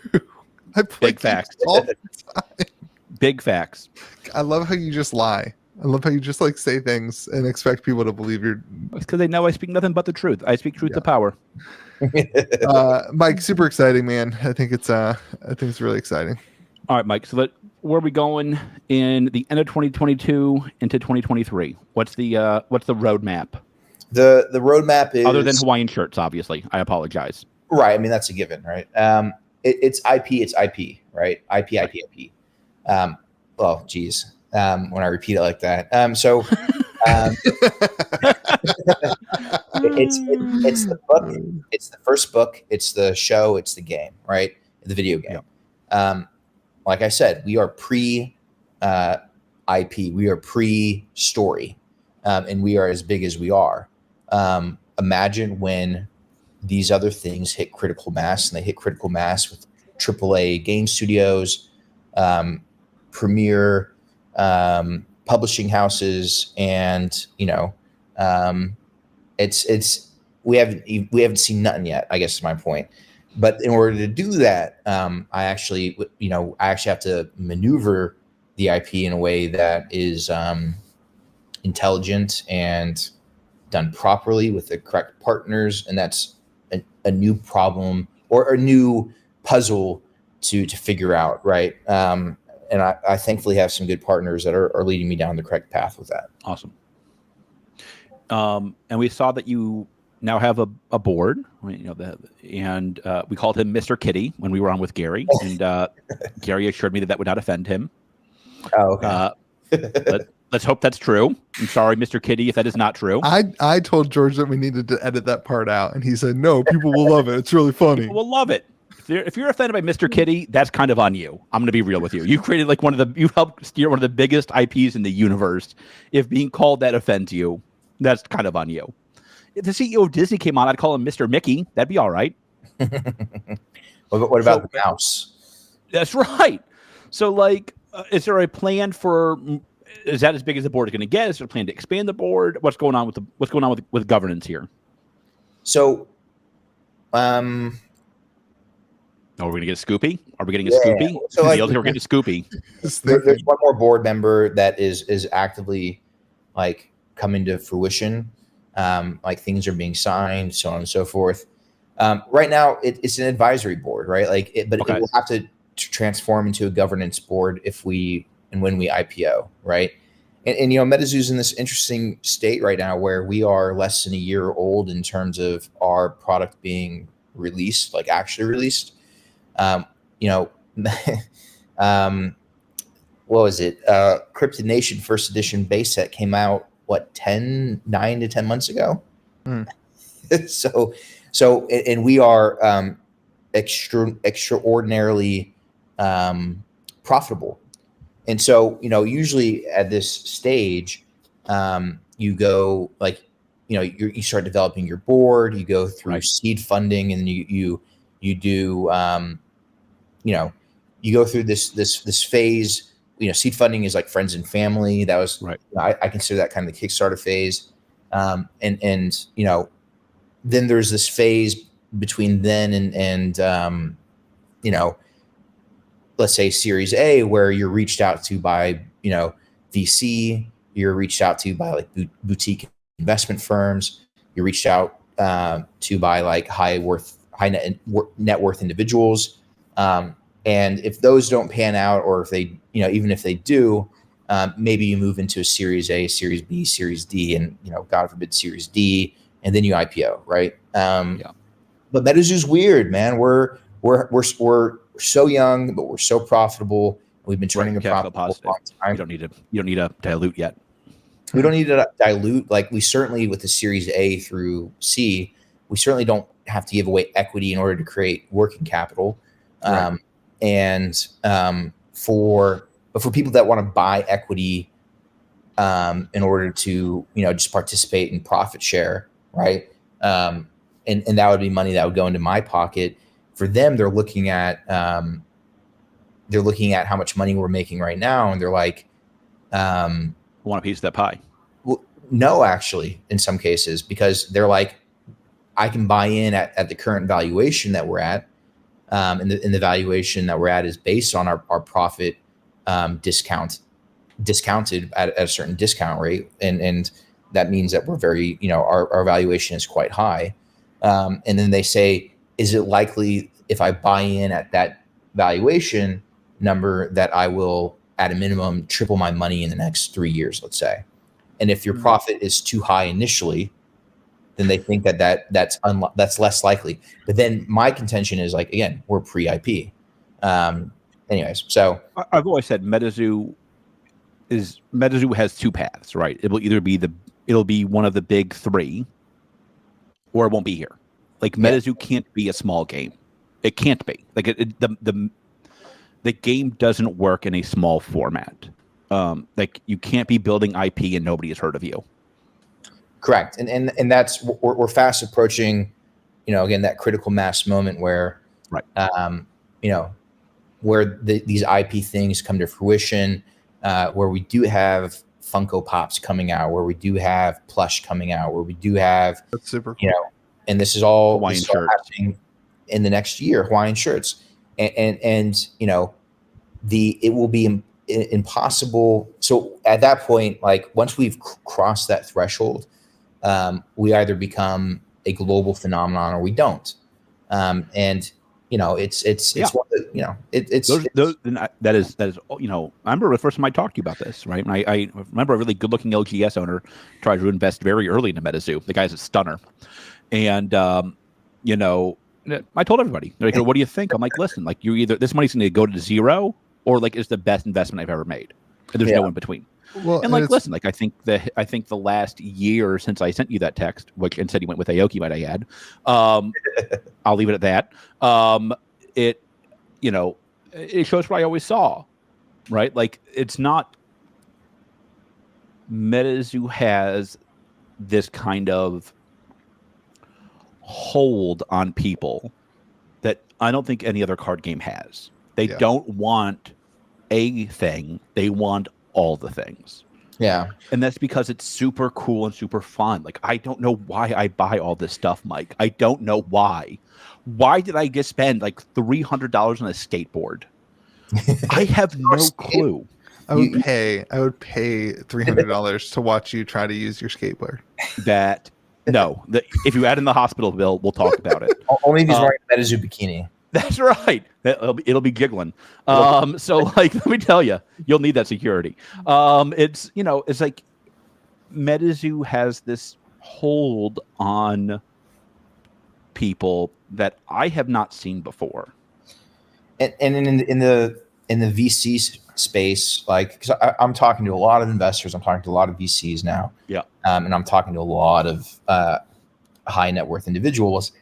I played Big facts. all the time. Big facts. I love how you just lie. I love how you just say things and expect people to believe you're. It's because they know I speak nothing but the truth. I speak truth to power. Mike, super exciting, man. I think it's really exciting. All right, Mike. So where are we going in the end of 2022 into 2023? What's the roadmap? The roadmap is, other than Hawaiian shirts, obviously. I apologize. Right. I mean, that's a given, right? It's IP. It's IP, right? IP. Well, geez. When I repeat it like that. It's the book, it's the first book, it's the show, it's the game, right? The video game. Yep. Like I said, we are pre IP, we are pre story, and we are as big as we are. Imagine when these other things hit critical mass, and they hit critical mass with AAA game studios, premier publishing houses, and it's we haven't seen nothing yet, I guess is my point. But in order to do that, I actually have to maneuver the IP in a way that is intelligent and done properly with the correct partners, and that's a new problem or a new puzzle to figure out, right? And I thankfully have some good partners that are leading me down the correct path with that. Awesome. And we saw that you now have a board, and we called him Mr. Kitty when we were on with Gary, and Gary assured me that would not offend him. Oh, okay. Let's hope that's true. I'm sorry, Mr. Kitty, if that is not true. I told George that we needed to edit that part out, and he said, no, people will love it. It's really funny. People will love it. If you're offended by Mr. Kitty, that's kind of on you. I'm going to be real with you. You created you helped steer one of the biggest IPs in the universe. If being called that offends you, that's kind of on you. If the CEO of Disney came on, I'd call him Mr. Mickey. That'd be all right. What about the mouse? That's right. So, is there a plan for? Is that as big as the board is going to get? Is there a plan to expand the board? What's going on with governance here? So, Oh, we're going to get a Scoopy? Are we getting a Scoopy? So we're getting a Scoopy. There's one more board member that is actively coming to fruition. Things are being signed, so on and so forth. Right now, it's an advisory board, right? It will have to transform into a governance board when we IPO, right? And Metazoo's in this interesting state right now where we are less than a year old in terms of our product being released, actually released. What was it? Cryptid Nation First Edition base set came out 9 to 10 months ago. So and we are extraordinarily profitable. And so, usually at this stage, you go you start developing your board, you go through seed funding, and you do you go through this phase. Seed funding is like friends and family. That was right. I consider that kind of the Kickstarter phase. And then there's this phase between then and let's say Series A, where you're reached out to by VC, you're reached out to by boutique investment firms, you reached out to buy like high net worth individuals. And if those don't pan out, or if they, even if they do, maybe you move into a Series A, Series B, Series D, and God forbid Series D, and then you IPO, right? But Metazoo's weird, man. We're so young, but we're so profitable. We've been turning a profit for a long time. You don't need to dilute yet. We don't need to dilute. Like, we certainly, with the Series A through C, we certainly don't have to give away equity in order to create working capital. Right. But for people that want to buy equity in order to just participate in profit share, right? And that would be money that would go into my pocket. For them, they're looking at how much money we're making right now, and they're like, want a piece of that pie? Well, no, actually, in some cases, because they're like, I can buy in at the current valuation that we're at, and the valuation that we're at is based on our profit discounted at a certain discount rate, and that means that we're very, our valuation is quite high. And then they say, is it likely if I buy in at that valuation number that I will, at a minimum, triple my money in the next 3 years, let's say? And if your profit is too high initially, then they think that's less likely. But then my contention is, like, again, we're pre-IP. Anyways, so I've always said Metazoo has two paths, right? It will either be it'll be one of the big three, or it won't be here. Like, Metazoo can't be a small game. It can't be. Like, the game doesn't work in a small format. Like, you can't be building IP and nobody has heard of you. Correct. And that's, we're fast approaching, again, that critical mass moment where, right. Where these IP things come to fruition, where we do have Funko Pops coming out, where we do have plush coming out, where we do have, that's super cool. And this is all Hawaiian shirts happening in the next year, Hawaiian shirts. And it will be impossible. So at that point, like, once we've crossed that threshold, we either become a global phenomenon or we don't. And it's one of the, that is, I remember the first time I talked to you about this, right? And I remember a really good looking LGS owner tried to invest very early into Metazoo. The guy's a stunner. And, I told everybody, like, what do you think? I'm like, listen, like, this money's going to go to zero, or, like, it's the best investment I've ever made. And there's no in between. Well, and, like, listen, like, I think the last year since I sent you that text, and said you went with Aoki, might I add, I'll leave it at that. It shows what I always saw, right? Like, it's not, Metazoo has this kind of hold on people that I don't think any other card game has. They don't want a thing, they want all the things. Yeah. And that's because it's super cool and super fun. Like, I don't know why I buy all this stuff, Mike. I don't know why. Why did I just spend like $300 on a skateboard? I have no clue. I would pay $300 to watch you try to use your skateboard. If you add in the hospital bill, we'll talk about it. Only if he's wearing a Metazoo bikini. That's right. It'll be giggling. So, like, let me tell you, you'll need that security. It's like Metazoo has this hold on people that I have not seen before. And in the VC space, like, because I'm talking to a lot of investors, I'm talking to a lot of VCs now. Yeah. And I'm talking to a lot of high net worth individuals,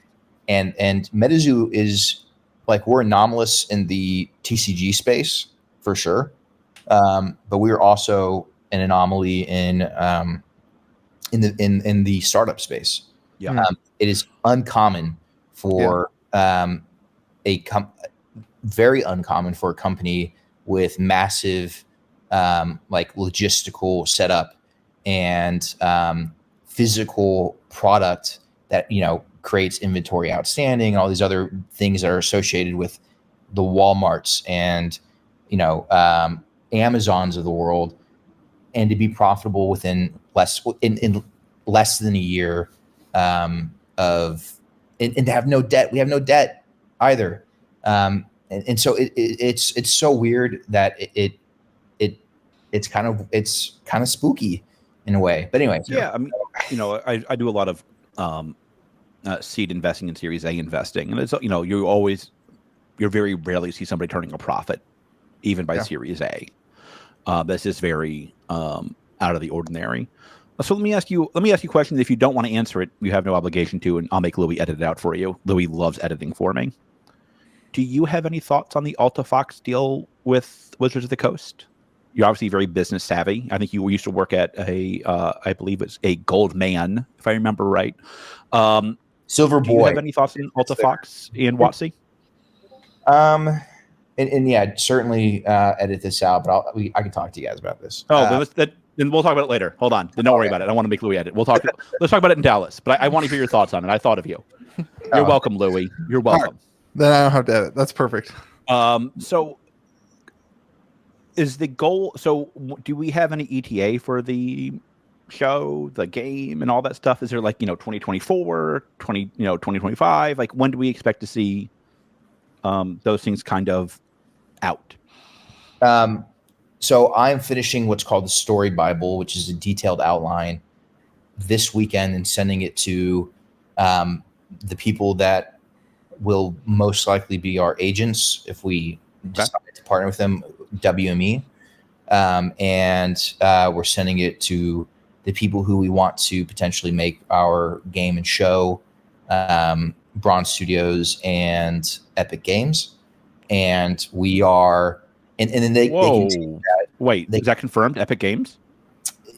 and Metazoo is, like, we're anomalous in the TCG space for sure, but we're also an anomaly in the startup space. Yeah. It is uncommon for very uncommon for a company with massive like logistical setup and physical product that creates inventory outstanding, all these other things that are associated with the Walmarts and Amazons of the world, and to be profitable within less than a year of and to have no debt. We have no debt either. And so it's so weird that it's kind of spooky in a way. But anyway, yeah, I mean, I do a lot of seed investing and Series A investing, and it's you very rarely see somebody turning a profit, even by Series A. That's just very out of the ordinary. So let me ask you questions. If you don't want to answer it, you have no obligation to, and I'll make Louis edit it out for you. Louis loves editing for me. Do you have any thoughts on the AltaFox deal with Wizards of the Coast? You're obviously very business savvy. I think you used to work at I believe it's a Goldman, if I remember right. Silver Do Boy. you have any thoughts on AltaFox and WotC? And yeah, certainly edit this out, but I can talk to you guys about this. Then we'll talk about it later. Hold on. Then don't worry about it. I don't want to make Louis edit. Let's talk about it in Dallas. But I want to hear your thoughts on it. I thought of you. You're welcome, Louis. You're welcome. Then I don't have to edit. That's perfect. So is the goal? So do we have any ETA for the show, the game, and all that stuff? Is there 2024, 2025? Like, when do we expect to see those things kind of out? So I'm finishing what's called the Story Bible, which is a detailed outline, this weekend, and sending it to the people that will most likely be our agents if we decide to partner with them, WME. And we're sending it to the people who we want to potentially make our game and show, Bronze Studios and Epic Games. And we are, and then they can take that. Wait, is that confirmed? Epic Games?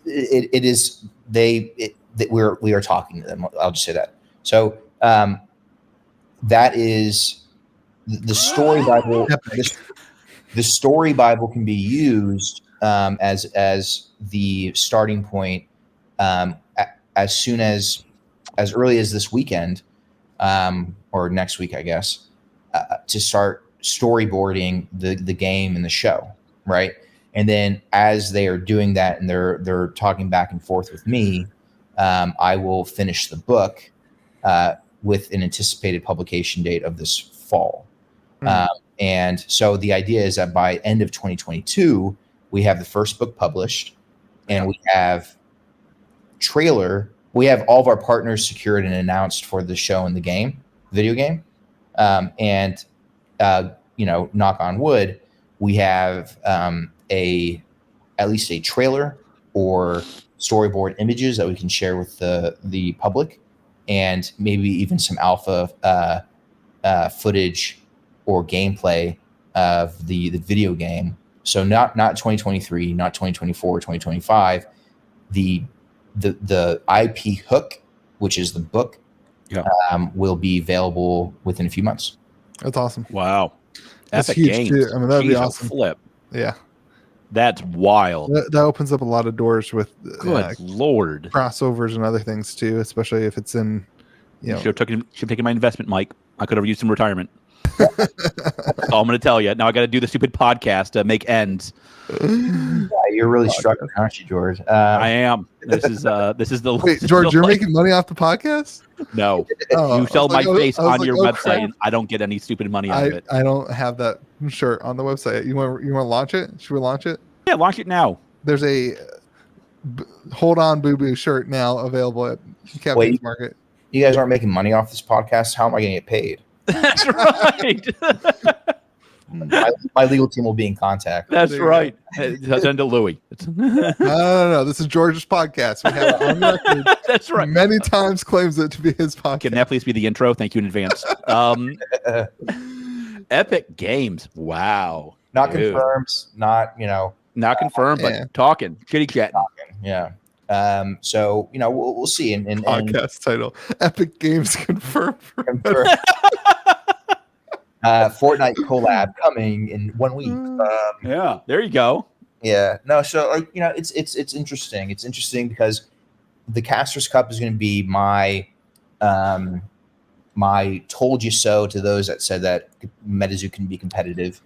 It is. We are talking to them. I'll just say that. So that is the Story Bible. The Story Bible can be used as the starting point as soon as early as this weekend or next week, I guess, to start storyboarding the game and the show, right? And then as they are doing that and they're talking back and forth with me, I will finish the book with an anticipated publication date of this fall. And so the idea is that by end of 2022, we have the first book published, and we have we have all of our partners secured and announced for the show and the video game. And knock on wood, we have at least a trailer or storyboard images that we can share with the public, and maybe even some alpha footage or gameplay of the video game. So not 2023, not 2024, 2025. The IP hook, which is the book, will be available within a few months. That's awesome. Wow. That's Epic huge Games. too. I mean, that'd be awesome. Flip. Yeah. That's wild. That opens up a lot of doors with Good Lord. crossovers and other things too, especially if it's in, Should have taken my investment, Mike. I could have used some retirement. That's all I'm going to tell you. Now I got to do the stupid podcast to make ends. Yeah, you're really struggling, aren't you, George? I am. This is the. Wait, George, you're making money off the podcast? No, you sell my face on your website, and I don't get any stupid money out of it. I don't have that shirt on the website. You want to launch it? Should we launch it? Yeah, launch it now. There's a Hold On Boo Boo shirt now available at Captain's Market. You guys aren't making money off this podcast. How am I going to get paid? That's right. my legal team will be in contact. That's right. Send to Louis. No. This is George's podcast. We have it on record. That's right. Many times claims it to be his podcast. Can that please be the intro? Thank you in advance. Epic Games. Wow. Not confirmed. Not Not confirmed, but talking. Chitty chat. Yeah. So we'll see. And podcast title: Epic Games confirmed. Fortnite collab coming in 1 week. Yeah, there you go. Yeah, no. So it's interesting. It's interesting because the Casters Cup is going to be my told you so to those that said that Metazoo can be competitive,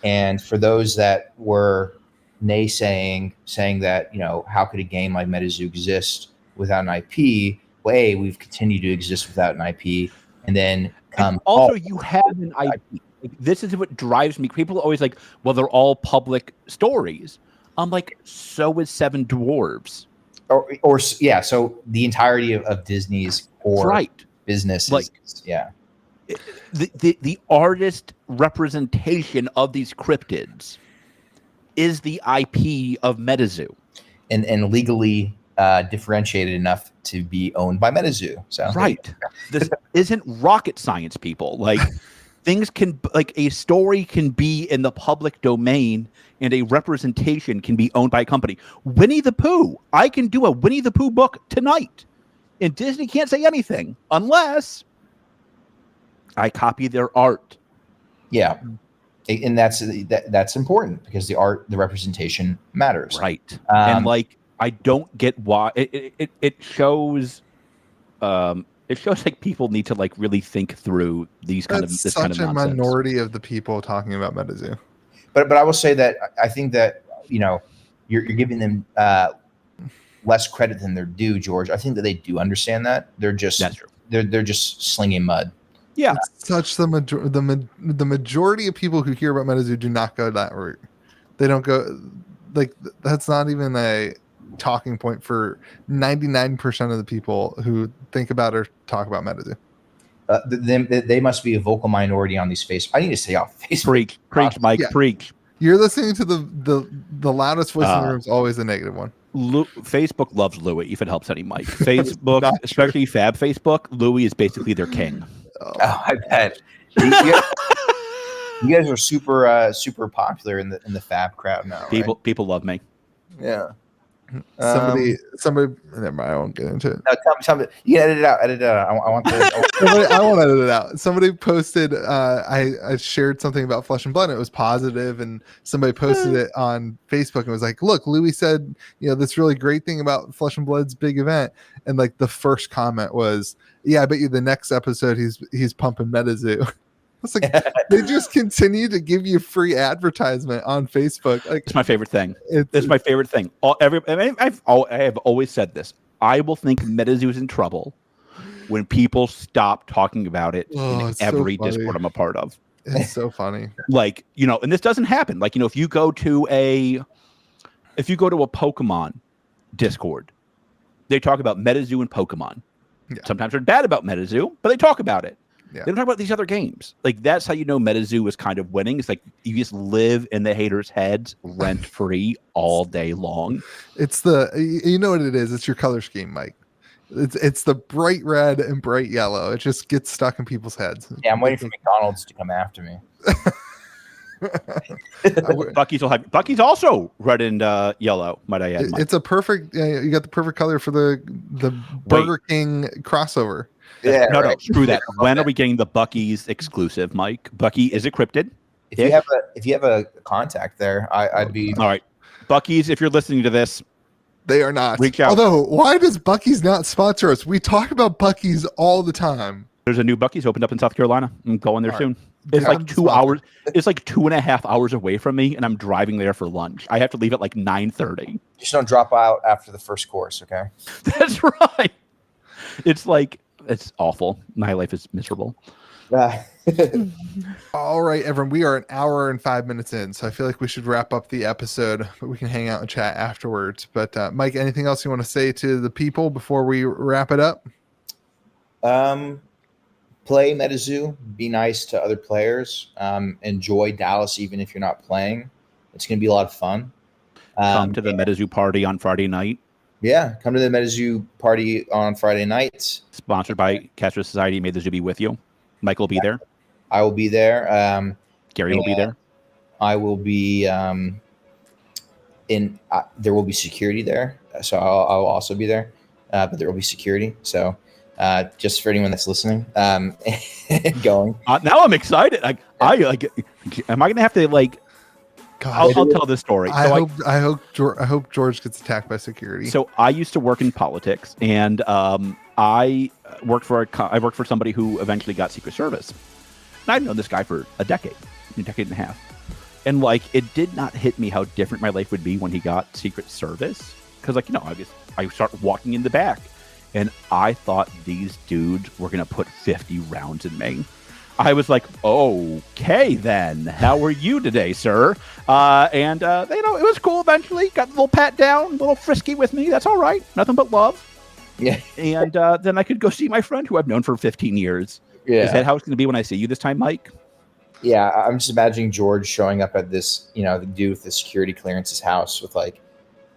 and for those that were naysaying, saying that how could a game like Metazoo exist without an IP? way we've continued to exist without an IP, and then come. And also, you have an IP. Like, this is what drives me. People are always like, well, they're all public stories. I'm like, so is Seven Dwarves. Or yeah, so the entirety of Disney's core business is, like, yeah. The artist representation of these cryptids is the IP of Metazoo. And legally differentiated enough to be owned by Metazoo. So This isn't rocket science, people. Like, things can, like, a story can be in the public domain and a representation can be owned by a company. Winnie the Pooh. I can do a Winnie the Pooh book tonight, and Disney can't say anything unless I copy their art. Yeah. And that's important because the representation matters. Right. And like, I don't get why it shows. It shows like people need to like really think through these kind of this kind of nonsense. Such a minority of the people talking about Metazoo. But I will say that I think that you're giving them less credit than they're due, George. I think that they do understand that. They're just they're just slinging mud. Yeah, such the majority of people who hear about Metazoo do not go that route. They don't go like that's not even a talking point for 99% of the people who think about or talk about Metazoo. They must be a vocal minority on these Facebook. I need to stay off Facebook. Preach, Mike. Preach. You're listening to the loudest voice in the room is always the negative one. Facebook loves Louis. If it helps any, Mike. Facebook, especially Fab Facebook, Louis is basically their king. Oh, I bet. You guys are super popular in the Fab crowd now. People love me. Yeah. Somebody. Never mind. I won't get into it. No, tell me. You can edit it out. I want I won't edit it out. Somebody posted. I shared something about Flesh and Blood. And it was positive, and somebody posted it on Facebook and was like, "Look, Louis said, this really great thing about Flesh and Blood's big event." And like the first comment was, "Yeah, I bet you the next episode he's pumping Metazoo." It's like they just continue to give you free advertisement on Facebook. Like, it's my favorite thing. It's my favorite thing. I have always said this. I will think Metazoo is in trouble when people stop talking about it in every Discord I'm a part of. It's so funny. Like, and this doesn't happen. Like, if you go to a Pokemon Discord, they talk about Metazoo and Pokemon. Yeah. Sometimes they're bad about Metazoo, but they talk about it. Yeah. They don't talk about these other games. Like, that's how Metazoo is kind of winning. It's like you just live in the haters' heads rent free all day long. It's what it is. It's your color scheme, Mike. It's the bright red and bright yellow. It just gets stuck in people's heads. Yeah, I'm waiting for McDonald's to come after me. Bucky's also red and yellow. Might I add? Mike. It's a perfect. You got the perfect color for the Burger King crossover. Yeah, no, screw that. When are we getting the Bucky's exclusive, Mike? Bucky, is it cryptid? If you have a contact there, I'd be all right. Bucky's, if you're listening to this, they are not. Reach out. Although, why does Bucky's not sponsor us? We talk about Bucky's all the time. There's a new Bucky's opened up in South Carolina. I'm going there soon. It's like 2 hours. It's like 2.5 hours away from me, and I'm driving there for lunch. I have to leave at like 9:30. Just don't drop out after the first course, okay? That's right. It's awful. My life is miserable. All right, everyone. We are an hour and 5 minutes in, so I feel like we should wrap up the episode, but we can hang out and chat afterwards. But Mike, anything else you want to say to the people before we wrap it up? Play Metazoo. Be nice to other players. Enjoy Dallas, even if you're not playing. It's going to be a lot of fun. Come to the Metazoo party on Friday night. Yeah, come to the Metazoo party on Friday nights. Sponsored by Castro Society. May the Zoo be with you. Mike will be there. I will be there. Gary will be there. I will be there will be security there, so I'll also be there. But there will be security. So just for anyone that's listening, going. Now I'm excited. Am I going to have to like? God, I'll tell this story. I hope George gets attacked by security. So I used to work in politics, and I worked for somebody who eventually got Secret Service. And I've known this guy for a decade and a half, and like it did not hit me how different my life would be when he got Secret Service. Because I start walking in the back, and I thought these dudes were going to put 50 rounds in me. I was like, okay, then. How are you today, sir? And it was cool eventually. Got a little pat down, a little frisky with me. That's all right. Nothing but love. Yeah. And then I could go see my friend who I've known for 15 years. Yeah. Is that how it's going to be when I see you this time, Mike? Yeah, I'm just imagining George showing up at this, the dude with the security clearance's house with like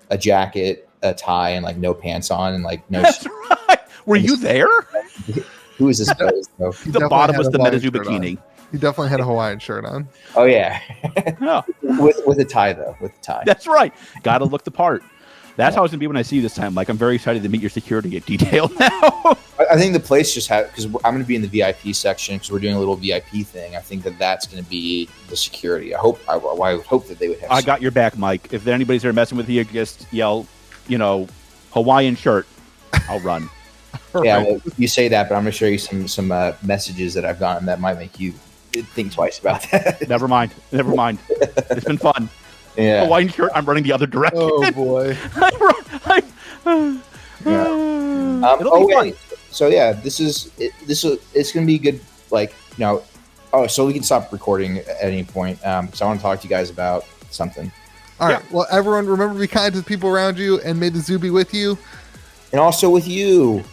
a jacket, a tie, and like no pants on, and like no. That's right. Were you there? Who is this? The bottom was the Metazoo bikini. He definitely had a Hawaiian shirt on. Oh yeah, Oh. with a tie though. With a tie. That's right. Got to look the part. That's how it's going to be when I see you this time. Like, I'm very excited to meet your security at detail now. I think the place just had, because I'm going to be in the VIP section because we're doing a little VIP thing. I think that's going to be the security. I would hope that they would have. I got your back, Mike. If anybody's there messing with you, just yell, Hawaiian shirt. I'll run. Yeah, well, you say that, but I'm going to show you some messages that I've gotten that might make you think twice about that. Never mind. It's been fun. Yeah. Hawaiian shirt. I'm running the other direction. Oh boy. It'll be fun. So yeah, it's going to be good. Like, so we can stop recording at any point because I want to talk to you guys about something. All right. Well, everyone, remember to be kind to the people around you, and may the zoo be with you. And also with you.